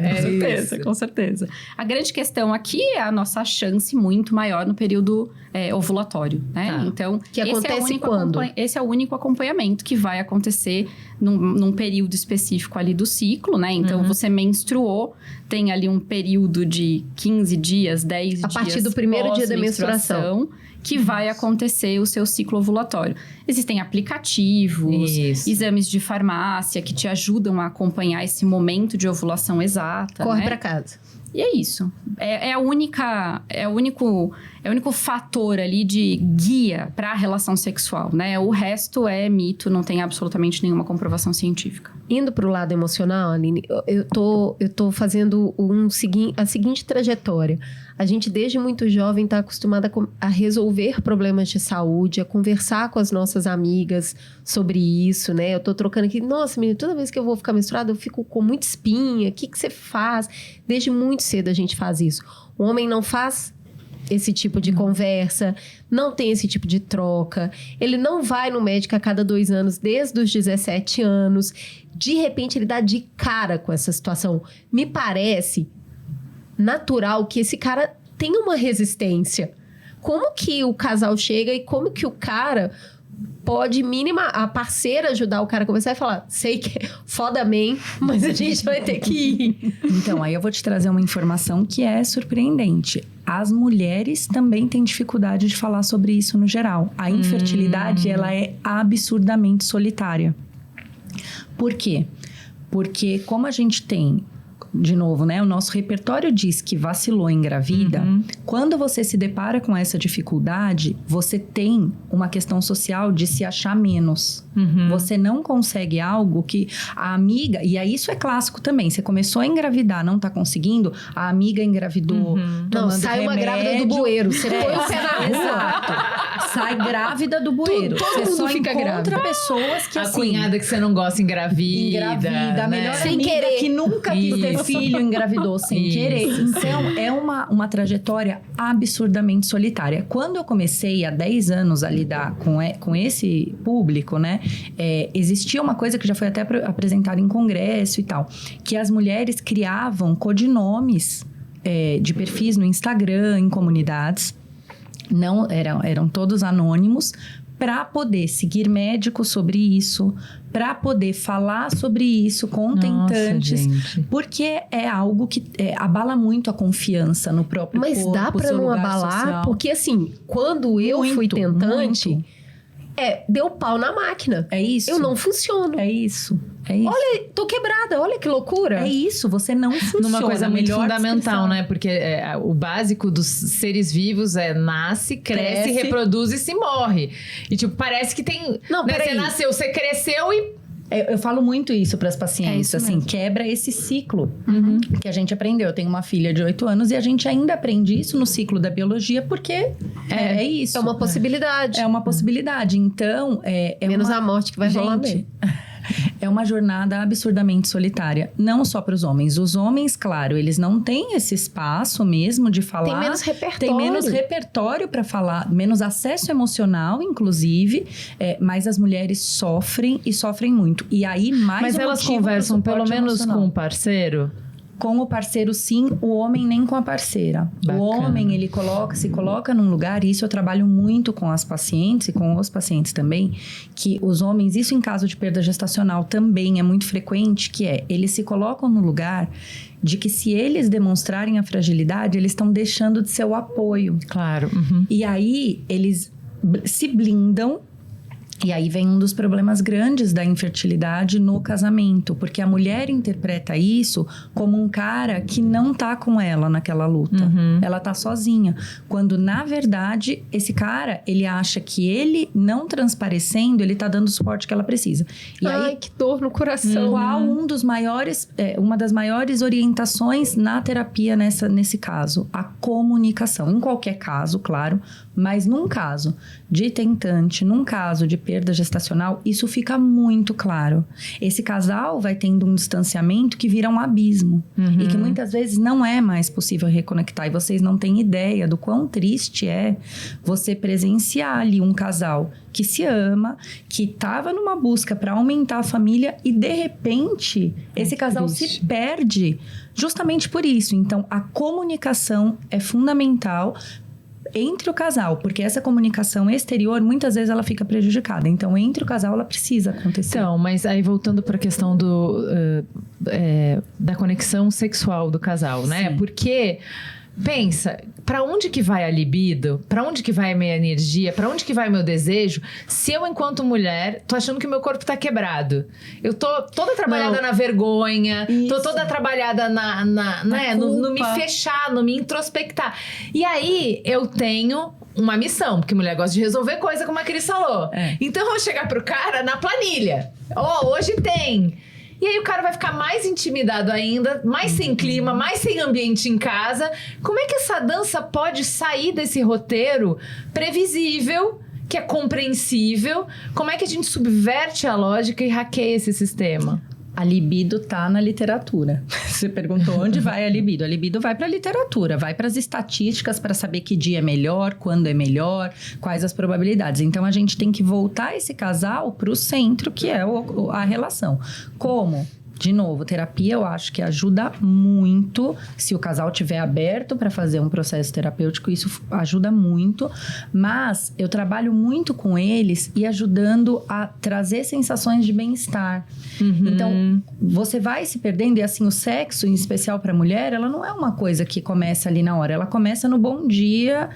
Com certeza. A grande questão aqui é a nossa chance muito maior no período ovulatório, né? Então, que acontece quando? Esse é o único acompanhamento que vai acontecer num período específico ali do ciclo, né? Então, você menstruou, tem ali um período de 15 dias, 10 dias... A partir do primeiro dia da menstruação. Que vai acontecer o seu ciclo ovulatório. Existem aplicativos, exames de farmácia que te ajudam a acompanhar esse momento de ovulação exata. Corre pra casa. E é isso. É o único fator ali de guia para a relação sexual, né? O resto é mito, não tem absolutamente nenhuma comprovação científica. Indo para o lado emocional, Aline, eu tô fazendo a seguinte trajetória. A gente, desde muito jovem, está acostumada a resolver problemas de saúde, a conversar com as nossas amigas sobre isso, né? Eu tô trocando aqui, nossa, menina, toda vez que eu vou ficar menstruada, eu fico com muita espinha, o que você faz? Desde muito cedo a gente faz isso. O homem não faz esse tipo de conversa, não tem esse tipo de troca, ele não vai no médico a cada 2 anos, desde os 17 anos, de repente ele dá de cara com essa situação. Me parece natural que esse cara tenha uma resistência. Como que o casal chega e como que o cara pode, a parceira ajudar o cara a conversar e falar, sei que é foda man, mas a gente vai ter que ir. Então, aí eu vou te trazer uma informação que é surpreendente. As mulheres também têm dificuldade de falar sobre isso no geral. A infertilidade, ela é absurdamente solitária. Por quê? Porque como a gente tem... De novo, né? O nosso repertório diz que vacilou, engravida. Quando você se depara com essa dificuldade, você tem uma questão social de se achar menos. Você não consegue algo que a amiga... E aí isso é clássico também. Você começou a engravidar, não tá conseguindo, a amiga engravidou, Não, sai uma grávida do bueiro. Você põe o pé na rua. Exato. Sai grávida do bueiro. Todo você mundo só fica encontra grávida. Pessoas que a assim... cunhada que você não gosta engravida. A melhor Sem amiga querer. que nunca quis ter filho engravidou sem querer. Então, é uma trajetória absurdamente solitária. Quando eu comecei há 10 anos a lidar com esse público, né? Existia uma coisa que já foi até apresentada em congresso e tal, que as mulheres criavam codinomes de perfis no Instagram, em comunidades. Não eram todos anônimos, para poder seguir médicos sobre isso, para poder falar sobre isso com tentantes, porque é algo que abala muito a confiança no próprio corpo. Mas dá para não abalar, social. porque assim, quando eu fui tentante, deu pau na máquina. É isso. Eu não funciono. É isso. Olha, tô quebrada, olha que loucura. É isso, você não funciona. Numa coisa muito fundamental, descrição. né? Porque o básico dos seres vivos nasce, cresce, reproduz e se morre. E tipo, parece que tem... Não, né? peraí. Você nasceu, você cresceu e... Eu falo muito isso para as pacientes, isso assim, mesmo. quebra esse ciclo que a gente aprendeu. Eu tenho uma filha de 8 anos e a gente ainda aprende isso no ciclo da biologia, porque é isso. É uma possibilidade. É uma possibilidade. Então, Menos a morte que vai rolar mesmo. É uma jornada absurdamente solitária. Não só para os homens. Os homens, claro, eles não têm esse espaço mesmo de falar. Tem menos repertório. Tem menos repertório para falar. Menos acesso emocional, inclusive. Mas as mulheres sofrem e sofrem muito. E aí, mais Mas elas conversam pelo menos com o parceiro? Com o parceiro, sim. O homem, nem com a parceira. Bacana. O homem, ele se coloca num lugar, e isso eu trabalho muito com as pacientes e com os pacientes também, que os homens, isso em caso de perda gestacional também é muito frequente, que eles se colocam no lugar de que se eles demonstrarem a fragilidade, eles estão deixando de ser o apoio. Claro. E aí, eles se blindam E aí vem um dos problemas grandes da infertilidade no casamento, porque a mulher interpreta isso como um cara que não tá com ela naquela luta. Ela tá sozinha. Quando, na verdade, esse cara, ele acha que ele não transparecendo, ele tá dando o suporte que ela precisa. E Ai, aí, que dor no coração. qual uma das maiores orientações na terapia nesse caso? A comunicação. Em qualquer caso, claro, mas num caso de tentante, num caso de perda gestacional, isso fica muito claro. Esse casal vai tendo um distanciamento que vira um abismo. E que muitas vezes não é mais possível reconectar. E vocês não têm ideia do quão triste é você presenciar ali um casal que se ama, que estava numa busca para aumentar a família e, de repente, esse casal se perde justamente por isso. Então, a comunicação é fundamental entre o casal, porque essa comunicação exterior, muitas vezes ela fica prejudicada. Então, entre o casal, ela precisa acontecer. Então, mas aí voltando para a questão da conexão sexual do casal, né? Sim. Porque... Pensa, pra onde que vai a libido? Pra onde que vai a minha energia? Pra onde que vai o meu desejo? Se eu, enquanto mulher, tô achando que o meu corpo tá quebrado. Eu tô toda trabalhada na vergonha, tô toda trabalhada no me fechar, no me introspectar. E aí, eu tenho uma missão, porque mulher gosta de resolver coisa, como a Cris falou. Então, eu vou chegar pro cara na planilha. Hoje tem... E aí o cara vai ficar mais intimidado ainda, mais sem clima, mais sem ambiente em casa. Como é que essa dança pode sair desse roteiro previsível, que é compreensível? Como é que a gente subverte a lógica e hackeia esse sistema? A libido tá na literatura. Você perguntou onde vai a libido. A libido vai para a literatura, vai para as estatísticas para saber que dia é melhor, quando é melhor, quais as probabilidades. Então, a gente tem que voltar esse casal para o centro, que é a relação. Como? De novo, terapia eu acho que ajuda muito. Se o casal estiver aberto para fazer um processo terapêutico, isso ajuda muito. Mas eu trabalho muito com eles e ajudando a trazer sensações de bem-estar. Então, você vai se perdendo. E assim, o sexo, em especial para a mulher, ela não é uma coisa que começa ali na hora. Ela começa no bom dia,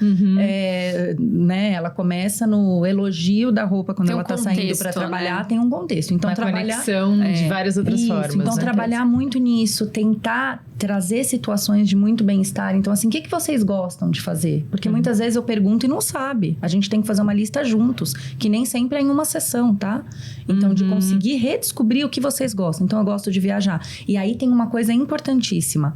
né? Ela começa no elogio da roupa quando ela tá saindo para trabalhar. Tem um contexto. Então, uma conexão de várias outras formas. Então, trabalhar muito nisso, tentar trazer situações de muito bem-estar. Então, assim, o que vocês gostam de fazer? Porque muitas vezes eu pergunto e não sabe. A gente tem que fazer uma lista juntos, que nem sempre é em uma sessão, tá? Então, de conseguir redescobrir o que vocês gostam. Então, eu gosto de viajar. E aí, tem uma coisa importantíssima.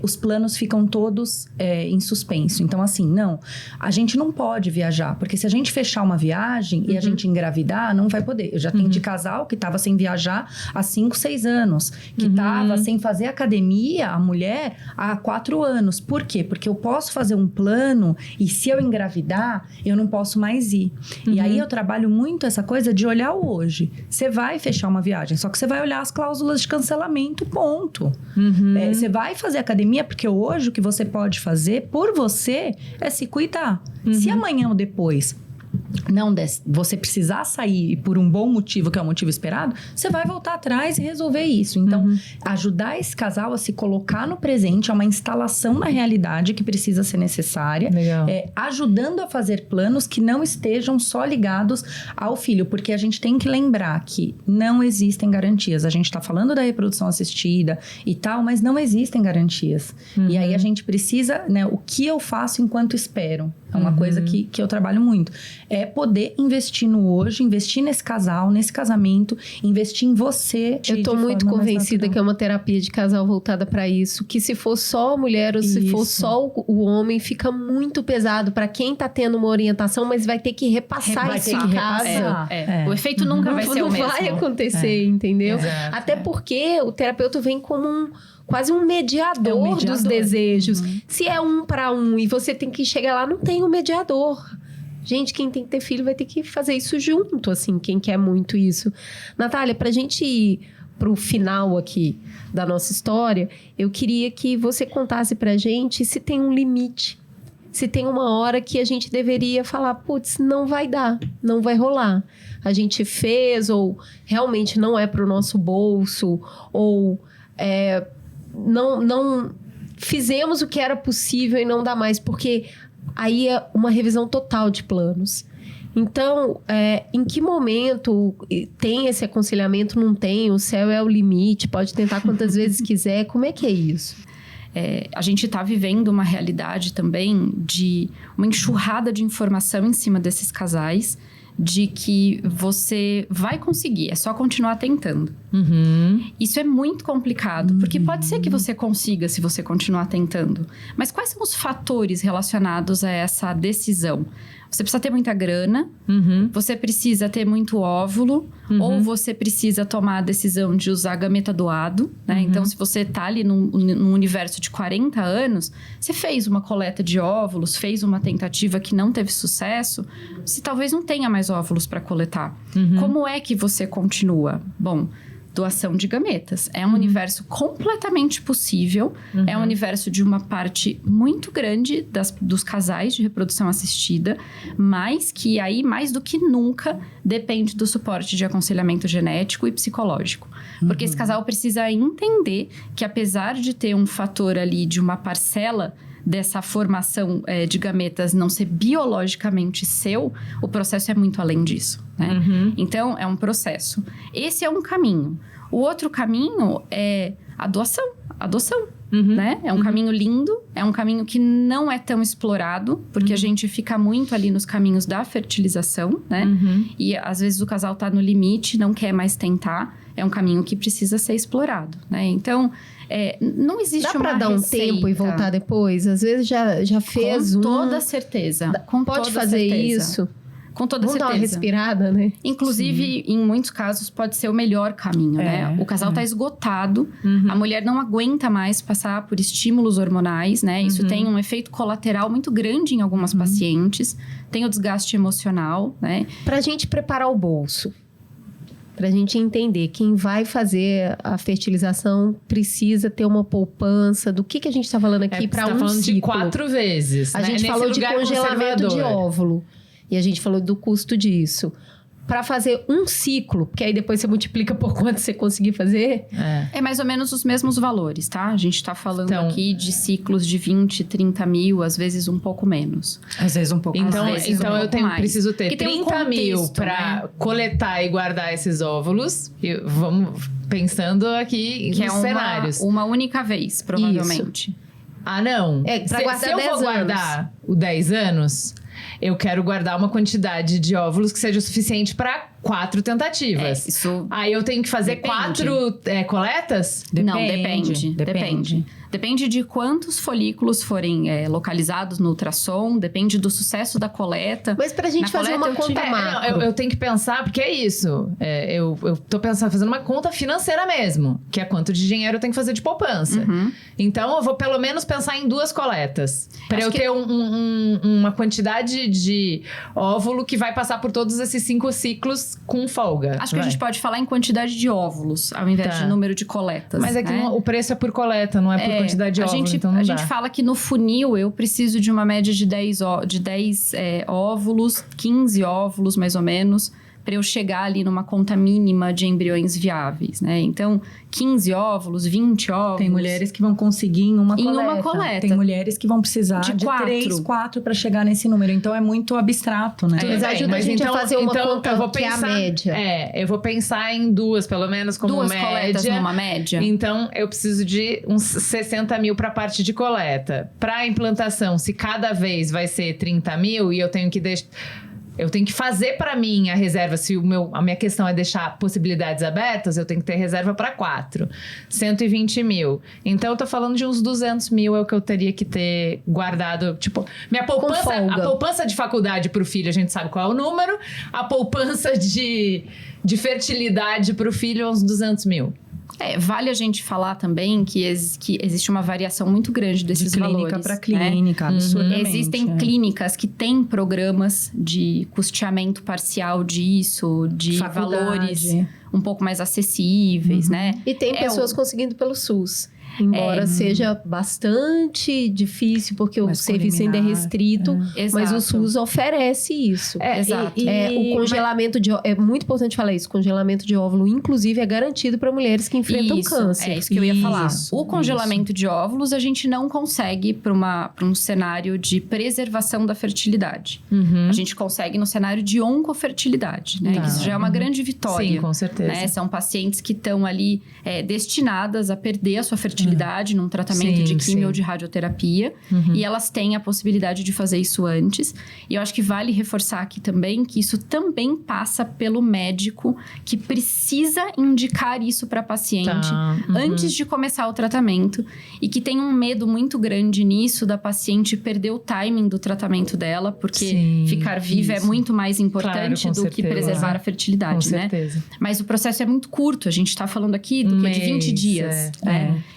Os planos ficam todos em suspenso. Então, assim, não. A gente não pode viajar. Porque se a gente fechar uma viagem e a gente engravidar, não vai poder. Eu já tenho de casal que estava sem viajar há 5, 6 anos. Que estava sem fazer academia, a mulher, há 4 anos. Por quê? Porque eu posso fazer um plano e se eu engravidar, eu não posso mais ir. E aí eu trabalho muito essa coisa de olhar o hoje. Você vai fechar uma viagem, só que você vai olhar as cláusulas de cancelamento, ponto. Você vai fazer academia porque hoje o que você pode fazer por você é se cuidar. Se amanhã ou depois você precisar sair por um bom motivo, que é o motivo esperado, você vai voltar atrás e resolver isso. Então, ajudar esse casal a se colocar no presente é uma instalação na realidade que precisa ser necessária. Ajudando a fazer planos que não estejam só ligados ao filho, porque a gente tem que lembrar que não existem garantias. A gente está falando da reprodução assistida e tal, mas não existem garantias. E aí a gente precisa, né, o que eu faço enquanto espero? É uma coisa que eu trabalho muito. É poder investir no hoje, investir nesse casal, nesse casamento, investir em você. Eu tô muito convencida que é uma terapia de casal voltada para isso. Que se for só a mulher ou se for só o homem, fica muito pesado para quem tá tendo uma orientação, mas vai ter que repassar isso em casa. O efeito nunca vai ser o mesmo. Não vai acontecer, entendeu? Exato, Até porque o terapeuta vem como quase um mediador dos desejos. Se é 1 para 1 e você tem que chegar lá, não tem um mediador. Gente, quem tem que ter filho vai ter que fazer isso junto, assim, quem quer muito isso. Natália, pra gente ir pro final aqui da nossa história, eu queria que você contasse pra gente se tem um limite. Se tem uma hora que a gente deveria falar, putz, não vai dar, não vai rolar. A gente fez, ou realmente não é pro nosso bolso, ou não fizemos o que era possível e não dá mais, porque aí é uma revisão total de planos. Então, em que momento tem esse aconselhamento? Não tem? O céu é o limite? Pode tentar quantas vezes quiser? Como é que é isso? A gente está vivendo uma realidade também de uma enxurrada de informação em cima desses casais, de que você vai conseguir, é só continuar tentando. Isso é muito complicado, porque pode ser que você consiga se você continuar tentando. Mas quais são os fatores relacionados a essa decisão? Você precisa ter muita grana, você precisa ter muito óvulo, ou você precisa tomar a decisão de usar gameta doado, né? Então, se você tá ali num universo de 40 anos, você fez uma coleta de óvulos, fez uma tentativa que não teve sucesso, você talvez não tenha mais óvulos para coletar. Como é que você continua? Bom, doação de gametas. É um universo completamente possível. É um universo de uma parte muito grande dos casais de reprodução assistida, mas que aí, mais do que nunca, depende do suporte de aconselhamento genético e psicológico. Porque esse casal precisa entender que, apesar de ter um fator ali de uma parcela dessa formação de gametas não ser biologicamente seu, o processo é muito além disso, né? Então, é um processo. Esse é um caminho. O outro caminho é a adoção, né? É um caminho lindo, é um caminho que não é tão explorado, porque a gente fica muito ali nos caminhos da fertilização, né? E às vezes o casal tá no limite, não quer mais tentar. É um caminho que precisa ser explorado, né? Então, não existe uma receita. Dá pra dar um tempo e voltar depois? Às vezes já fez Com toda certeza. Pode fazer isso? Com toda certeza. Dar uma respirada, né? Inclusive, em muitos casos, pode ser o melhor caminho, né? O casal tá esgotado, a mulher não aguenta mais passar por estímulos hormonais, né? Isso tem um efeito colateral muito grande em algumas pacientes. Tem o desgaste emocional, né? Pra gente preparar o bolso, pra gente entender, quem vai fazer a fertilização precisa ter uma poupança. Do que a gente tá falando aqui para um falando ciclo? de 4 vezes. A gente falou de congelamento de óvulo. E a gente falou do custo disso. Para fazer um ciclo, porque aí depois você multiplica por quanto você conseguir fazer. É mais ou menos os mesmos valores, tá? A gente tá falando aqui de ciclos de 20, 30 mil, às vezes um pouco menos. Às vezes um pouco mais. Então eu preciso ter que 30 mil para coletar e guardar esses óvulos. E vamos pensando aqui que nos cenários. Uma única vez, provavelmente. Isso. Ah, não. Pra guardar se eu 10 vou guardar os 10 anos, eu quero guardar uma quantidade de óvulos que seja o suficiente para 4 tentativas. Isso. Aí eu tenho que fazer 4 coletas? Não, depende. Depende de quantos folículos forem localizados no ultrassom, depende do sucesso da coleta. Mas pra gente fazer uma conta macro. Eu tenho que pensar, porque é isso. Eu tô fazendo uma conta financeira mesmo, que é quanto de dinheiro eu tenho que fazer de poupança. Então, eu vou pelo menos pensar em 2 coletas. Pra eu ter uma quantidade de óvulo que vai passar por todos esses 5 ciclos com folga. Acho que a gente pode falar em quantidade de óvulos, ao invés de número de coletas. Mas é que o preço é por coleta, não é por quantidade de óvulos, então não dá. A gente fala que no funil eu preciso de uma média de 10 óvulos, 15 óvulos mais ou menos, para eu chegar ali numa conta mínima de embriões viáveis, né? Então, 15 óvulos, 20 óvulos... Tem mulheres que vão conseguir em uma coleta. Tem mulheres que vão precisar de 3, 4 para chegar nesse número. Então, é muito abstrato, né? Mas ajuda a gente a fazer uma conta eu vou que pensar, é a média. Eu vou pensar em 2, pelo menos, como 2 média. coletas numa média. Então, eu preciso de uns 60 mil para a parte de coleta. Para a implantação, se cada vez vai ser 30 mil e eu tenho que deixar... Eu tenho que fazer para mim a reserva. Se a minha questão é deixar possibilidades abertas, eu tenho que ter reserva para 4. 120 mil. Então, eu tô falando de uns 200 mil é o que eu teria que ter guardado. Tipo, minha poupança... A poupança de faculdade pro filho, a gente sabe qual é o número. A poupança de fertilidade pro filho é uns 200 mil. Vale a gente falar também que existe uma variação muito grande desses valores. De clínica para clínica, absurdamente. Existem clínicas que têm programas de custeamento parcial disso, de valores um pouco mais acessíveis, né? E tem pessoas conseguindo pelo SUS. Embora seja bastante difícil, porque o serviço ainda é restrito, mas o SUS oferece isso. Exato. O congelamento de é muito importante falar isso. O congelamento de óvulo, inclusive, é garantido para mulheres que enfrentam câncer. É isso que eu ia falar. O congelamento de óvulos a gente não consegue para um cenário de preservação da fertilidade. A gente consegue no cenário de oncofertilidade, né? Que isso já é uma grande vitória. Sim, com certeza. Né? São pacientes que estão ali destinadas a perder a sua fertilidade num tratamento de quimio ou de radioterapia. E elas têm a possibilidade de fazer isso antes. E eu acho que vale reforçar aqui também que isso também passa pelo médico que precisa indicar isso para a paciente antes de começar o tratamento. E que tem um medo muito grande nisso da paciente perder o timing do tratamento dela, porque ficar viva é muito mais importante do que preservar a fertilidade, né? Mas o processo é muito curto. A gente está falando aqui do que de 20 dias.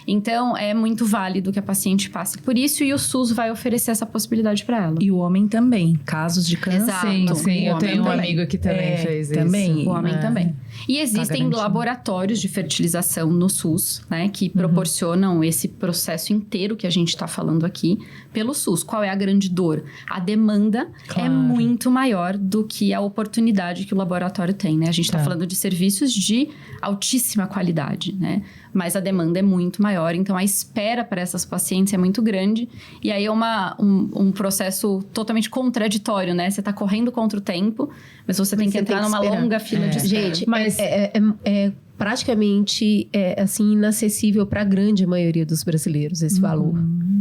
Então, é muito válido que a paciente passe por isso e o SUS vai oferecer essa possibilidade para ela. E o homem também. Casos de câncer. Exato. Sim, eu tenho um amigo que também fez isso. Também. O homem também. E existem laboratórios de fertilização no SUS, né? Que proporcionam esse processo inteiro que a gente está falando aqui pelo SUS. Qual é a grande dor? A demanda é muito maior do que a oportunidade que o laboratório tem, né? A gente está falando de serviços de altíssima qualidade, né? Mas a demanda é muito maior, então a espera para essas pacientes é muito grande. E aí é um processo totalmente contraditório, né? Você está correndo contra o tempo, mas você tem que entrar numa longa fila de espera. Gente, mas é praticamente assim, inacessível para a grande maioria dos brasileiros, esse valor.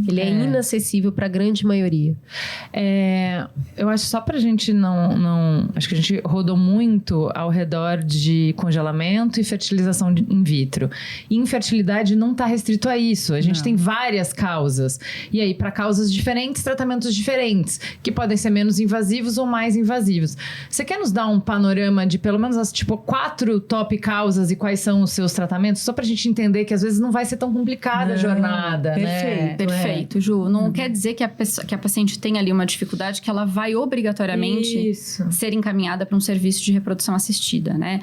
Ele é inacessível para a grande maioria. Eu acho só pra gente não... Acho que a gente rodou muito ao redor de congelamento e fertilização in vitro. E infertilidade não tá restrito a isso. A gente tem várias causas. E aí, para causas diferentes, tratamentos diferentes, que podem ser menos invasivos ou mais invasivos. Você quer nos dar um panorama de pelo menos as 4 top causas e quais são os seus tratamentos? Só pra gente entender que às vezes não vai ser tão complicada a jornada, né? Perfeito, Ju. Não quer dizer que a paciente tem ali uma dificuldade que ela vai obrigatoriamente ser encaminhada para um serviço de reprodução assistida, né?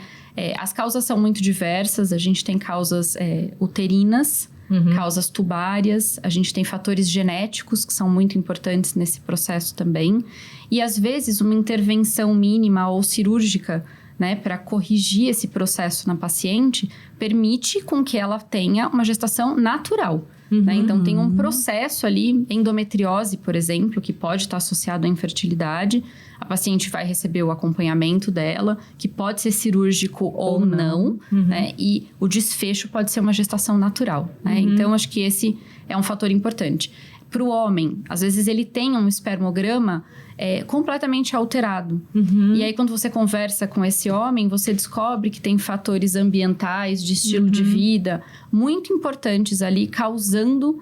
As causas são muito diversas. A gente tem causas uterinas, causas tubárias. A gente tem fatores genéticos que são muito importantes nesse processo também. E às vezes uma intervenção mínima ou cirúrgica, né, para corrigir esse processo na paciente, permite com que ela tenha uma gestação natural. Né? Então, tem um processo ali, endometriose, por exemplo, que pode estar associado à infertilidade. A paciente vai receber o acompanhamento dela, que pode ser cirúrgico ou não. Né? E o desfecho pode ser uma gestação natural. Né? Então, acho que esse é um fator importante. Para o homem, às vezes ele tem um espermograma completamente alterado. E aí, quando você conversa com esse homem, você descobre que tem fatores ambientais, de estilo de vida, muito importantes ali, causando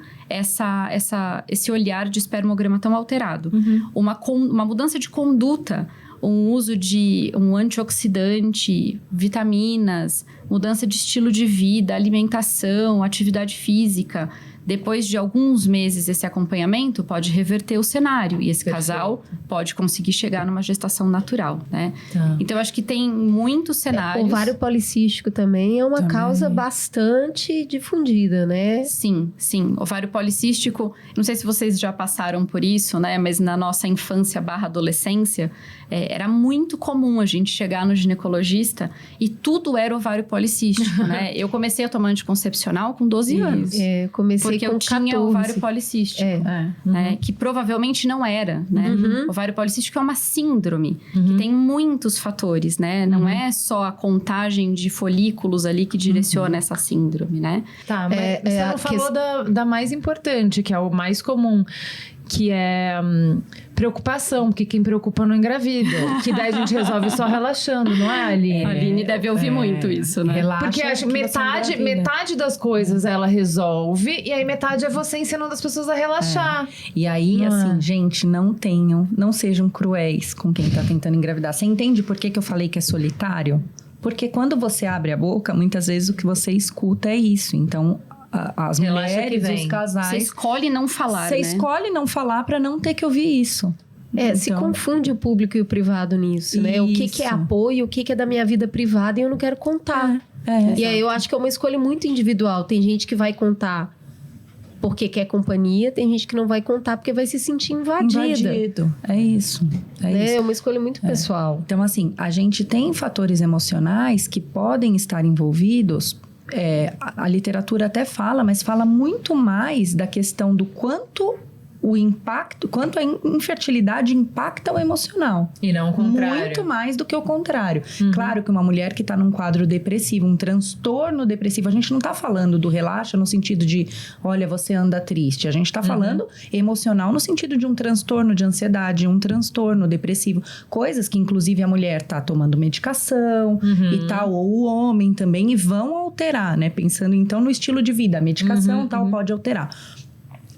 esse olhar de espermograma tão alterado. Uma mudança de conduta, um uso de um antioxidante, vitaminas, mudança de estilo de vida, alimentação, atividade física. Depois de alguns meses, esse acompanhamento pode reverter o cenário. E esse casal pode conseguir chegar numa gestação natural, né? Então, eu acho que tem muitos cenários. O ovário policístico também é uma causa bastante difundida, né? Sim. Ovário policístico, não sei se vocês já passaram por isso, né? Mas na nossa infância / adolescência, era muito comum a gente chegar no ginecologista e tudo era ovário policístico, né? Eu comecei a tomar anticoncepcional com 12 anos. Comecei porque com eu tinha 14. ovário policístico. Que provavelmente não era, né? Ovário policístico é uma síndrome que tem muitos fatores, né? Não é só a contagem de folículos ali que direciona essa síndrome, né? Tá, mas você não falou da mais importante, que é o mais comum, que é preocupação, porque quem preocupa não engravida. Que daí a gente resolve só relaxando, não é, Aline? A Aline deve ouvir muito isso, né? Relaxa, porque acho que metade das coisas ela resolve, e aí metade é você ensinando as pessoas a relaxar. E aí, gente, não sejam cruéis com quem tá tentando engravidar. Você entende por que eu falei que é solitário? Porque quando você abre a boca, muitas vezes o que você escuta é isso. Então, as mulheres, os casais... Você escolhe não falar, Você escolhe não falar para não ter que ouvir isso. Se confunde o público e o privado nisso, né? O que é apoio, o que é da minha vida privada e eu não quero contar. E aí eu acho que é uma escolha muito individual. Tem gente que vai contar porque quer companhia, tem gente que não vai contar porque vai se sentir invadida. Invadido. É isso. É uma escolha muito pessoal. Então, assim, a gente tem fatores emocionais que podem estar envolvidos. A literatura até fala, mas fala muito mais da questão do quanto a infertilidade impacta o emocional. E não o contrário. Muito mais do que o contrário. Claro que uma mulher que está num quadro depressivo, um transtorno depressivo, a gente não está falando do relaxa no sentido de, olha, você anda triste. A gente está falando emocional no sentido de um transtorno de ansiedade, um transtorno depressivo. Coisas que, inclusive, a mulher está tomando medicação e tal, ou o homem também, e vão alterar, né? Pensando, então, no estilo de vida. A medicação tal pode alterar.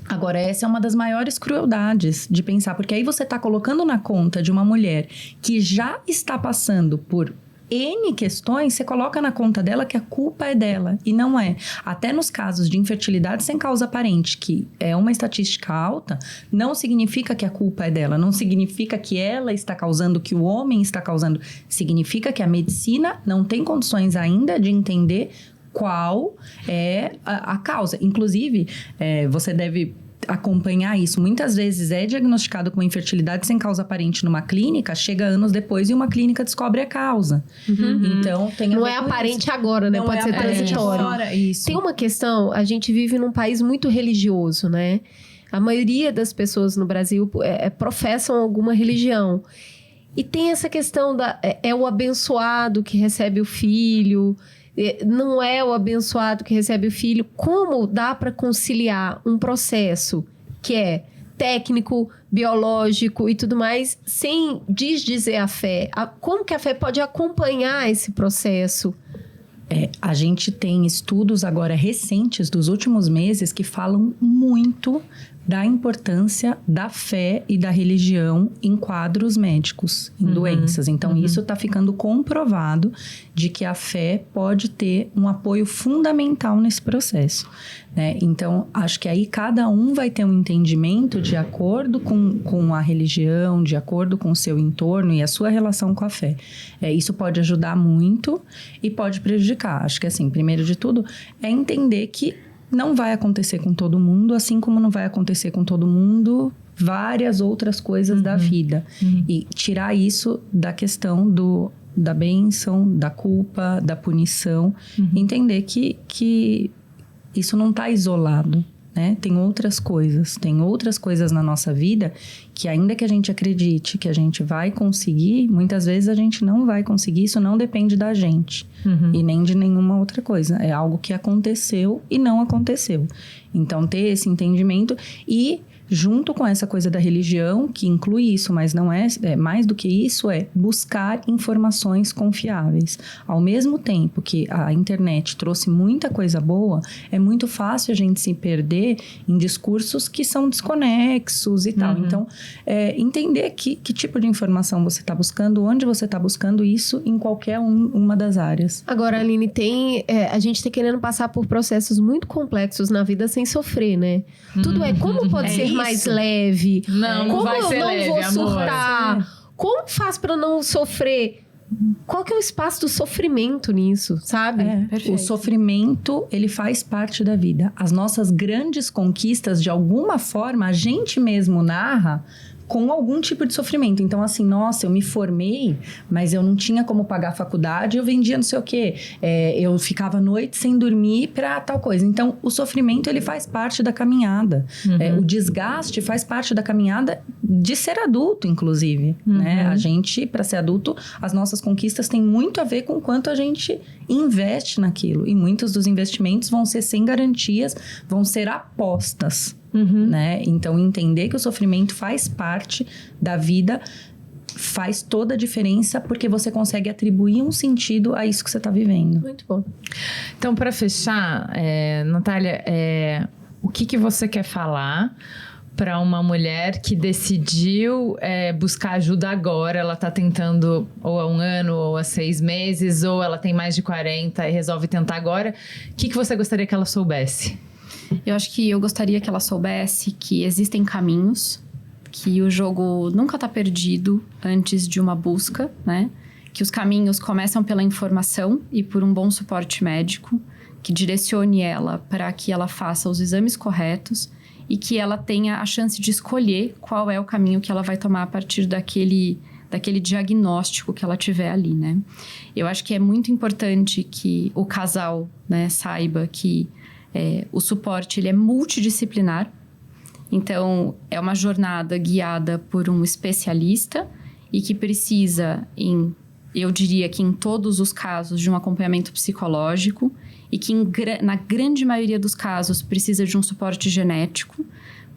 Agora, essa é uma das maiores crueldades de pensar, porque aí você está colocando na conta de uma mulher que já está passando por N questões, você coloca na conta dela que a culpa é dela, e não é. Até nos casos de infertilidade sem causa aparente, que é uma estatística alta, não significa que a culpa é dela, não significa que ela está causando, que o homem está causando, significa que a medicina não tem condições ainda de entender qual é a causa. Inclusive, você deve acompanhar isso. Muitas vezes é diagnosticado com infertilidade sem causa aparente numa clínica, chega anos depois e uma clínica descobre a causa. Então, tem não é aparente agora, né? Pode ser transitório. Isso. Tem uma questão, a gente vive num país muito religioso, né? A maioria das pessoas no Brasil professam alguma religião. E tem essa questão é o abençoado que recebe o filho, não é o abençoado que recebe o filho. Como dá para conciliar um processo que é técnico, biológico e tudo mais, sem desdizer a fé? Como que a fé pode acompanhar esse processo? A gente tem estudos agora recentes dos últimos meses que falam muito da importância da fé e da religião em quadros médicos, em doenças. Então, isso está ficando comprovado de que a fé pode ter um apoio fundamental nesse processo, né? Então, acho que aí cada um vai ter um entendimento de acordo com a religião, de acordo com o seu entorno e a sua relação com a fé. Isso pode ajudar muito e pode prejudicar. Acho que, assim, primeiro de tudo, é entender que não vai acontecer com todo mundo, assim como não vai acontecer com todo mundo várias outras coisas da vida. E tirar isso da questão da bênção, da culpa, da punição. Entender que isso não está isolado, né? Tem outras coisas na nossa vida que, ainda que a gente acredite que a gente vai conseguir, muitas vezes a gente não vai conseguir. Isso não depende da gente e nem de nenhuma outra coisa. É algo que aconteceu e não aconteceu. Então, ter esse entendimento e, junto com essa coisa da religião, que inclui isso, mas não é mais do que isso, é buscar informações confiáveis. Ao mesmo tempo que a internet trouxe muita coisa boa, é muito fácil a gente se perder em discursos que são desconexos e tal. Então, entender que tipo de informação você está buscando, onde você está buscando isso em qualquer uma das áreas. Agora, Aline, a gente está querendo passar por processos muito complexos na vida sem sofrer, né? Tudo como pode ser mais leve? Não vai ser leve, vou amor. surtar? Como faz para não sofrer? Qual que é o espaço do sofrimento nisso, sabe? O sofrimento, ele faz parte da vida. As nossas grandes conquistas, de alguma forma, a gente mesmo narra com algum tipo de sofrimento. Então, assim, nossa, eu me formei, mas eu não tinha como pagar a faculdade, eu vendia não sei o quê. Eu ficava à noite sem dormir pra tal coisa. Então, o sofrimento, ele faz parte da caminhada. O desgaste faz parte da caminhada de ser adulto, inclusive, né? A gente, para ser adulto, as nossas conquistas têm muito a ver com o quanto a gente investe naquilo. E muitos dos investimentos vão ser sem garantias, vão ser apostas. Né? Então, entender que o sofrimento faz parte da vida faz toda a diferença, porque você consegue atribuir um sentido a isso que você está vivendo. Muito bom. Então, para fechar, Natália, o que você quer falar para uma mulher que decidiu buscar ajuda agora? Ela está tentando ou há 1 ano, ou há 6 meses, ou ela tem mais de 40 e resolve tentar agora. O que você gostaria que ela soubesse? Eu acho que eu gostaria que ela soubesse que existem caminhos, que o jogo nunca está perdido antes de uma busca, né? Que os caminhos começam pela informação e por um bom suporte médico, que direcione ela para que ela faça os exames corretos e que ela tenha a chance de escolher qual é o caminho que ela vai tomar a partir daquele diagnóstico que ela tiver ali, né? Eu acho que é muito importante que o casal, né, saiba que o suporte ele é multidisciplinar. Então, é uma jornada guiada por um especialista e que precisa, eu diria que em todos os casos, de um acompanhamento psicológico e que na grande maioria dos casos precisa de um suporte genético,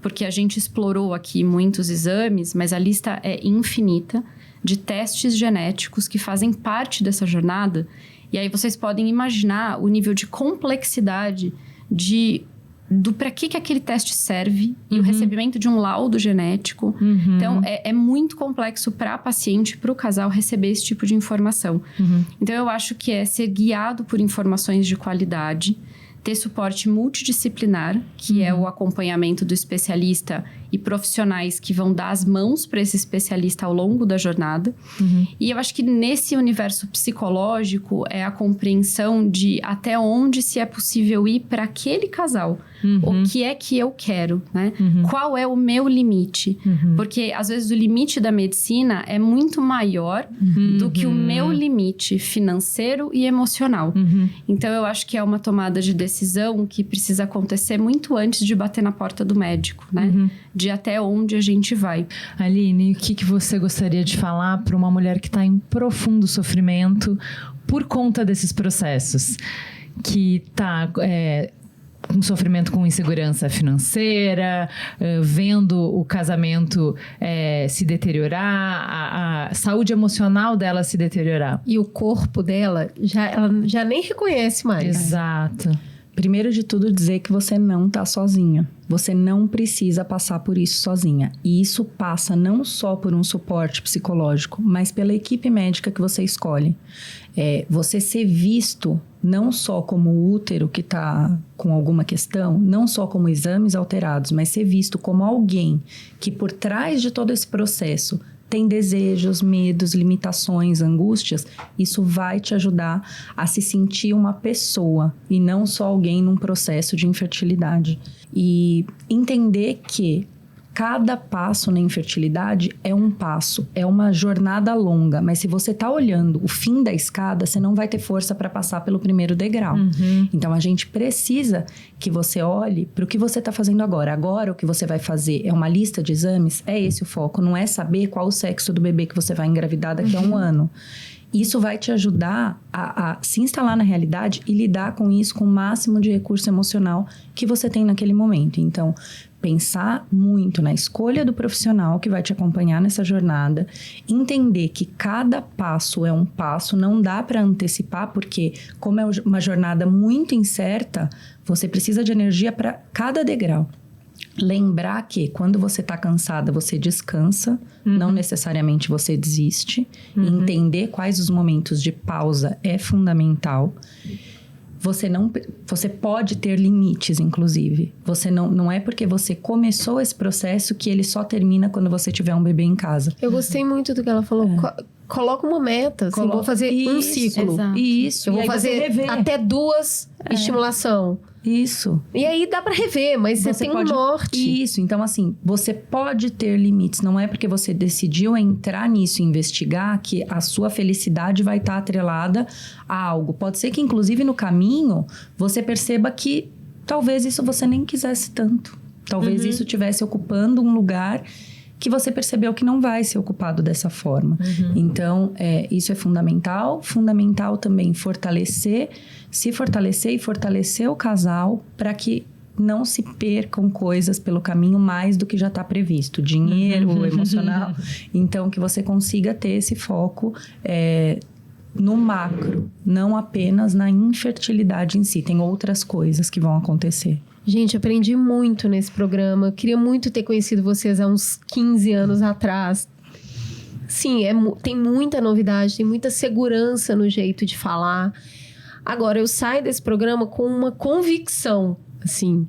porque a gente explorou aqui muitos exames, mas a lista é infinita de testes genéticos que fazem parte dessa jornada. E aí vocês podem imaginar o nível de complexidade do para que aquele teste serve e o recebimento de um laudo genético. Então, é muito complexo para a paciente, para o casal, receber esse tipo de informação. Então, eu acho que é ser guiado por informações de qualidade, ter suporte multidisciplinar, que é o acompanhamento do especialista e profissionais que vão dar as mãos para esse especialista ao longo da jornada. E eu acho que nesse universo psicológico é a compreensão de até onde se é possível ir para aquele casal. O que é que eu quero, né? Qual é o meu limite? Porque, às vezes, o limite da medicina é muito maior do que o meu limite financeiro e emocional. Então, eu acho que é uma tomada de decisão que precisa acontecer muito antes de bater na porta do médico, né? De até onde a gente vai. Aline, o que você gostaria de falar para uma mulher que está em profundo sofrimento por conta desses processos? Que está com sofrimento com insegurança financeira, vendo o casamento se deteriorar, a saúde emocional dela se deteriorar. E o corpo dela, ela já nem reconhece mais. Exato. Primeiro de tudo, dizer que você não está sozinha. Você não precisa passar por isso sozinha. E isso passa não só por um suporte psicológico, mas pela equipe médica que você escolhe. Você ser visto não só como o útero que está com alguma questão, não só como exames alterados, mas ser visto como alguém que por trás de todo esse processo tem desejos, medos, limitações, angústias, isso vai te ajudar a se sentir uma pessoa e não só alguém num processo de infertilidade. E entender que cada passo na infertilidade é um passo, é uma jornada longa, mas se você está olhando o fim da escada, você não vai ter força para passar pelo primeiro degrau. Então, a gente precisa que você olhe para o que você está fazendo agora. Agora, o que você vai fazer é uma lista de exames, é esse o foco, não é saber qual o sexo do bebê que você vai engravidar daqui a um ano. Isso vai te ajudar a se instalar na realidade e lidar com isso com o máximo de recurso emocional que você tem naquele momento. Então, pensar muito na escolha do profissional que vai te acompanhar nessa jornada, entender que cada passo é um passo, não dá para antecipar, porque como é uma jornada muito incerta, você precisa de energia para cada degrau. Lembrar que quando você está cansada, você descansa, não necessariamente você desiste. Entender quais os momentos de pausa é fundamental. Você pode ter limites, inclusive. Você não é porque você começou esse processo que ele só termina quando você tiver um bebê em casa. Eu gostei muito do que ela falou. Coloca uma meta. Assim, vou fazer um ciclo. Exato. Isso. Eu vou fazer até 2 estimulação. Isso. E aí dá pra rever, mas você tem um norte. Isso. Então, assim, você pode ter limites. Não é porque você decidiu entrar nisso e investigar que a sua felicidade vai estar atrelada a algo. Pode ser que, inclusive, no caminho, você perceba que talvez isso você nem quisesse tanto. Talvez isso estivesse ocupando um lugar que você percebeu que não vai ser ocupado dessa forma. Então, isso é fundamental. Fundamental também se fortalecer e fortalecer o casal para que não se percam coisas pelo caminho mais do que já está previsto. Dinheiro, emocional. Então, que você consiga ter esse foco no macro, não apenas na infertilidade em si. Tem outras coisas que vão acontecer. Gente, aprendi muito nesse programa. Eu queria muito ter conhecido vocês há uns 15 anos atrás. Sim, tem muita novidade, tem muita segurança no jeito de falar. Agora, eu saio desse programa com uma convicção, assim.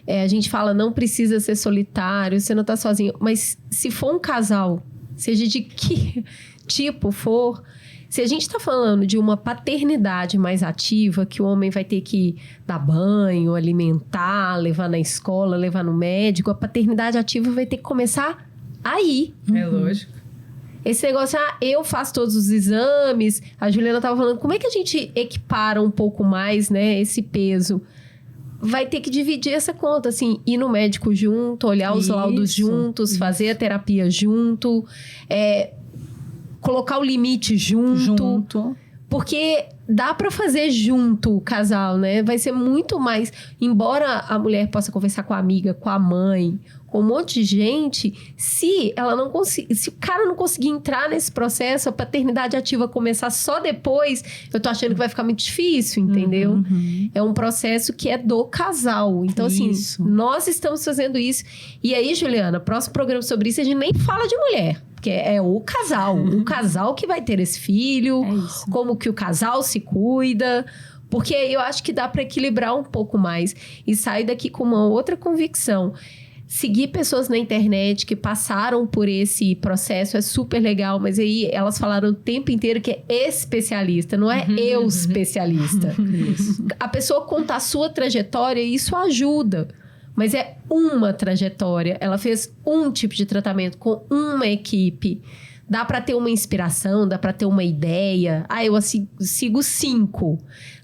A gente fala, não precisa ser solitário, você não tá sozinho. Mas se for um casal seja de que tipo for, se a gente está falando de uma paternidade mais ativa, que o homem vai ter que dar banho, alimentar, levar na escola, levar no médico, a paternidade ativa vai ter que começar aí. É lógico. Esse negócio, eu faço todos os exames. A Juliana estava falando, como é que a gente equipara um pouco mais, né, esse peso? Vai ter que dividir essa conta, assim, ir no médico junto, olhar os laudos juntos, fazer a terapia junto, colocar o limite junto. Porque dá pra fazer junto o casal, né? Vai ser muito mais... Embora a mulher possa conversar com a amiga, com a mãe, com um monte de gente, se o cara não conseguir entrar nesse processo, a paternidade ativa começar só depois, eu tô achando que vai ficar muito difícil, entendeu? É um processo que é do casal. Então, assim, nós estamos fazendo isso. E aí, Juliana, próximo programa sobre isso, a gente nem fala de mulher. Porque é o casal que vai ter esse filho, como que o casal se cuida. Porque eu acho que dá para equilibrar um pouco mais e sair daqui com uma outra convicção. Seguir pessoas na internet que passaram por esse processo é super legal, mas aí elas falaram o tempo inteiro que é especialista, não é eu especialista. A pessoa conta a sua trajetória e isso ajuda. Mas é uma trajetória. Ela fez um tipo de tratamento com uma equipe. Dá para ter uma inspiração, dá para ter uma ideia. Eu sigo 5.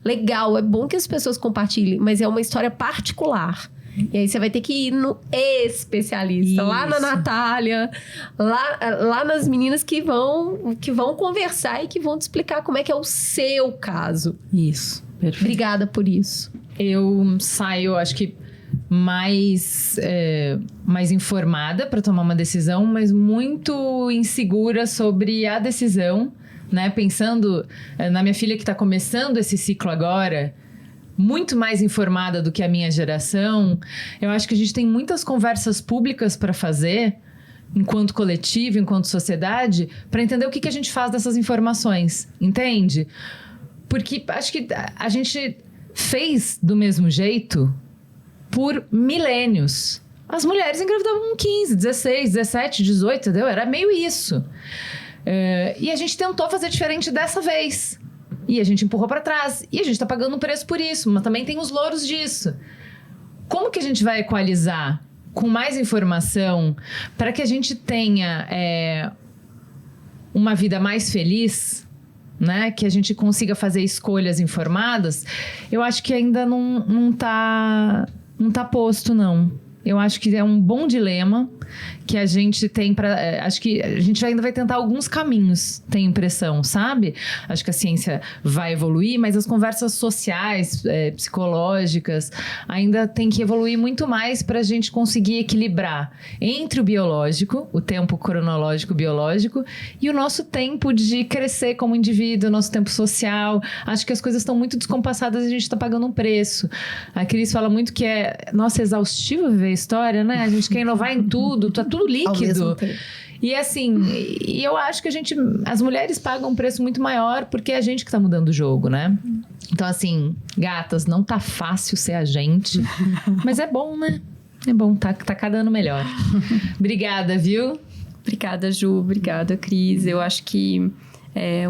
Legal, é bom que as pessoas compartilhem, mas é uma história particular. E aí você vai ter que ir no especialista. Isso. Lá na Natália, lá nas meninas que vão conversar e que vão te explicar como é que é o seu caso. Isso, perfeito. Obrigada por isso. Eu saio, acho que mais informada para tomar uma decisão, mas muito insegura sobre a decisão, né? Pensando na minha filha que está começando esse ciclo agora, muito mais informada do que a minha geração. Eu acho que a gente tem muitas conversas públicas para fazer, enquanto coletivo, enquanto sociedade, para entender o que a gente faz dessas informações, entende? Porque acho que a gente fez do mesmo jeito por milênios. As mulheres engravidavam com 15, 16, 17, 18, entendeu? Era meio isso. E a gente tentou fazer diferente dessa vez. E a gente empurrou para trás. E a gente tá pagando um preço por isso, mas também tem os louros disso. Como que a gente vai equalizar com mais informação para que a gente tenha uma vida mais feliz, né? Que a gente consiga fazer escolhas informadas? Eu acho que ainda não tá posto, não. Eu acho que é um bom dilema que a gente tem para... acho que a gente ainda vai tentar alguns caminhos, tenho impressão, sabe? Acho que a ciência vai evoluir, mas as conversas sociais, psicológicas, ainda tem que evoluir muito mais para a gente conseguir equilibrar entre o biológico, o tempo cronológico biológico, e o nosso tempo de crescer como indivíduo, o nosso tempo social. Acho que as coisas estão muito descompassadas e a gente está pagando um preço. A Cris fala muito que nossa, exaustivo viver a história, né? A gente quer inovar em tudo, tá tudo líquido. E assim, eu acho que as mulheres pagam um preço muito maior porque é a gente que tá mudando o jogo, né? Então assim, gatas, não tá fácil ser a gente, mas é bom, né? É bom, tá cada ano melhor. Obrigada, viu? Obrigada, Ju. Obrigada, Cris. Eu acho que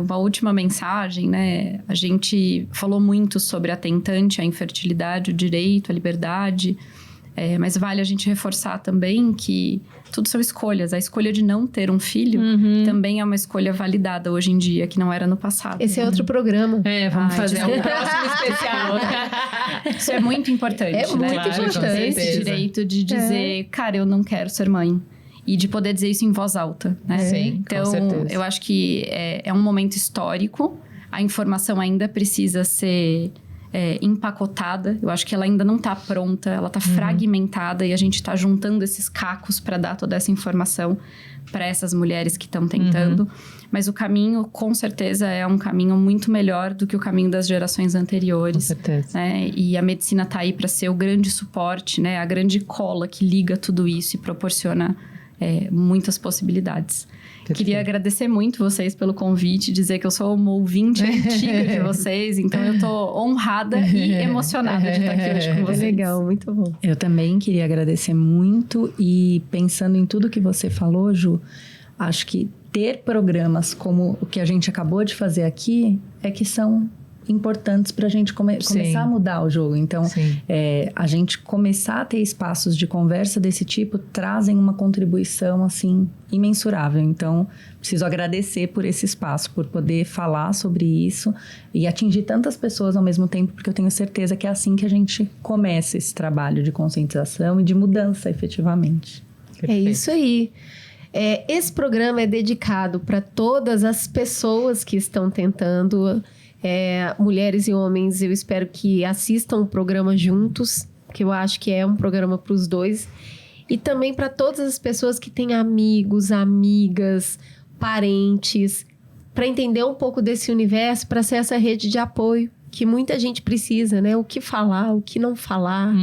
uma última mensagem, né? A gente falou muito sobre a tentante, a infertilidade, o direito, a liberdade. Mas vale a gente reforçar também que tudo são escolhas. A escolha de não ter um filho também é uma escolha validada hoje em dia, que não era no passado. Esse é outro programa. Vamos fazer um próximo especial. Isso é muito importante, É muito importante. Esse direito de dizer, cara, eu não quero ser mãe. E de poder dizer isso em voz alta, né? Sim, então, com certeza. Eu acho que é um momento histórico. A informação ainda precisa ser... empacotada. Eu acho que ela ainda não está pronta, ela está fragmentada e a gente está juntando esses cacos para dar toda essa informação para essas mulheres que estão tentando. Mas o caminho, com certeza, é um caminho muito melhor do que o caminho das gerações anteriores. Com certeza. Né? E a medicina está aí para ser o grande suporte, né? A grande cola que liga tudo isso e proporciona muitas possibilidades. Perfeito. Queria agradecer muito vocês pelo convite, dizer que eu sou uma ouvinte antiga de vocês, então eu tô honrada e emocionada de estar aqui hoje com vocês. Legal, muito bom. Eu também queria agradecer muito e pensando em tudo que você falou, Ju, acho que ter programas como o que a gente acabou de fazer aqui é que são importantes para a gente começar a mudar o jogo. Então, a gente começar a ter espaços de conversa desse tipo trazem uma contribuição, assim, imensurável. Então, preciso agradecer por esse espaço, por poder falar sobre isso e atingir tantas pessoas ao mesmo tempo, porque eu tenho certeza que é assim que a gente começa esse trabalho de conscientização e de mudança, efetivamente. É isso aí. Esse programa é dedicado para todas as pessoas que estão tentando... mulheres e homens, eu espero que assistam o programa juntos, que eu acho que é um programa para os dois. E também para todas as pessoas que têm amigos, amigas, parentes, para entender um pouco desse universo, para ser essa rede de apoio que muita gente precisa, né? O que falar, o que não falar,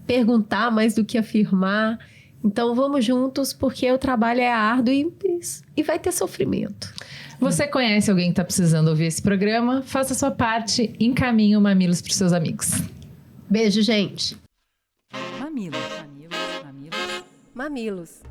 perguntar mais do que afirmar. Então, vamos juntos, porque o trabalho é árduo e vai ter sofrimento. Você conhece alguém que está precisando ouvir esse programa? Faça a sua parte, encaminhe o Mamilos para os seus amigos. Beijo, gente. Mamilos. Mamilos.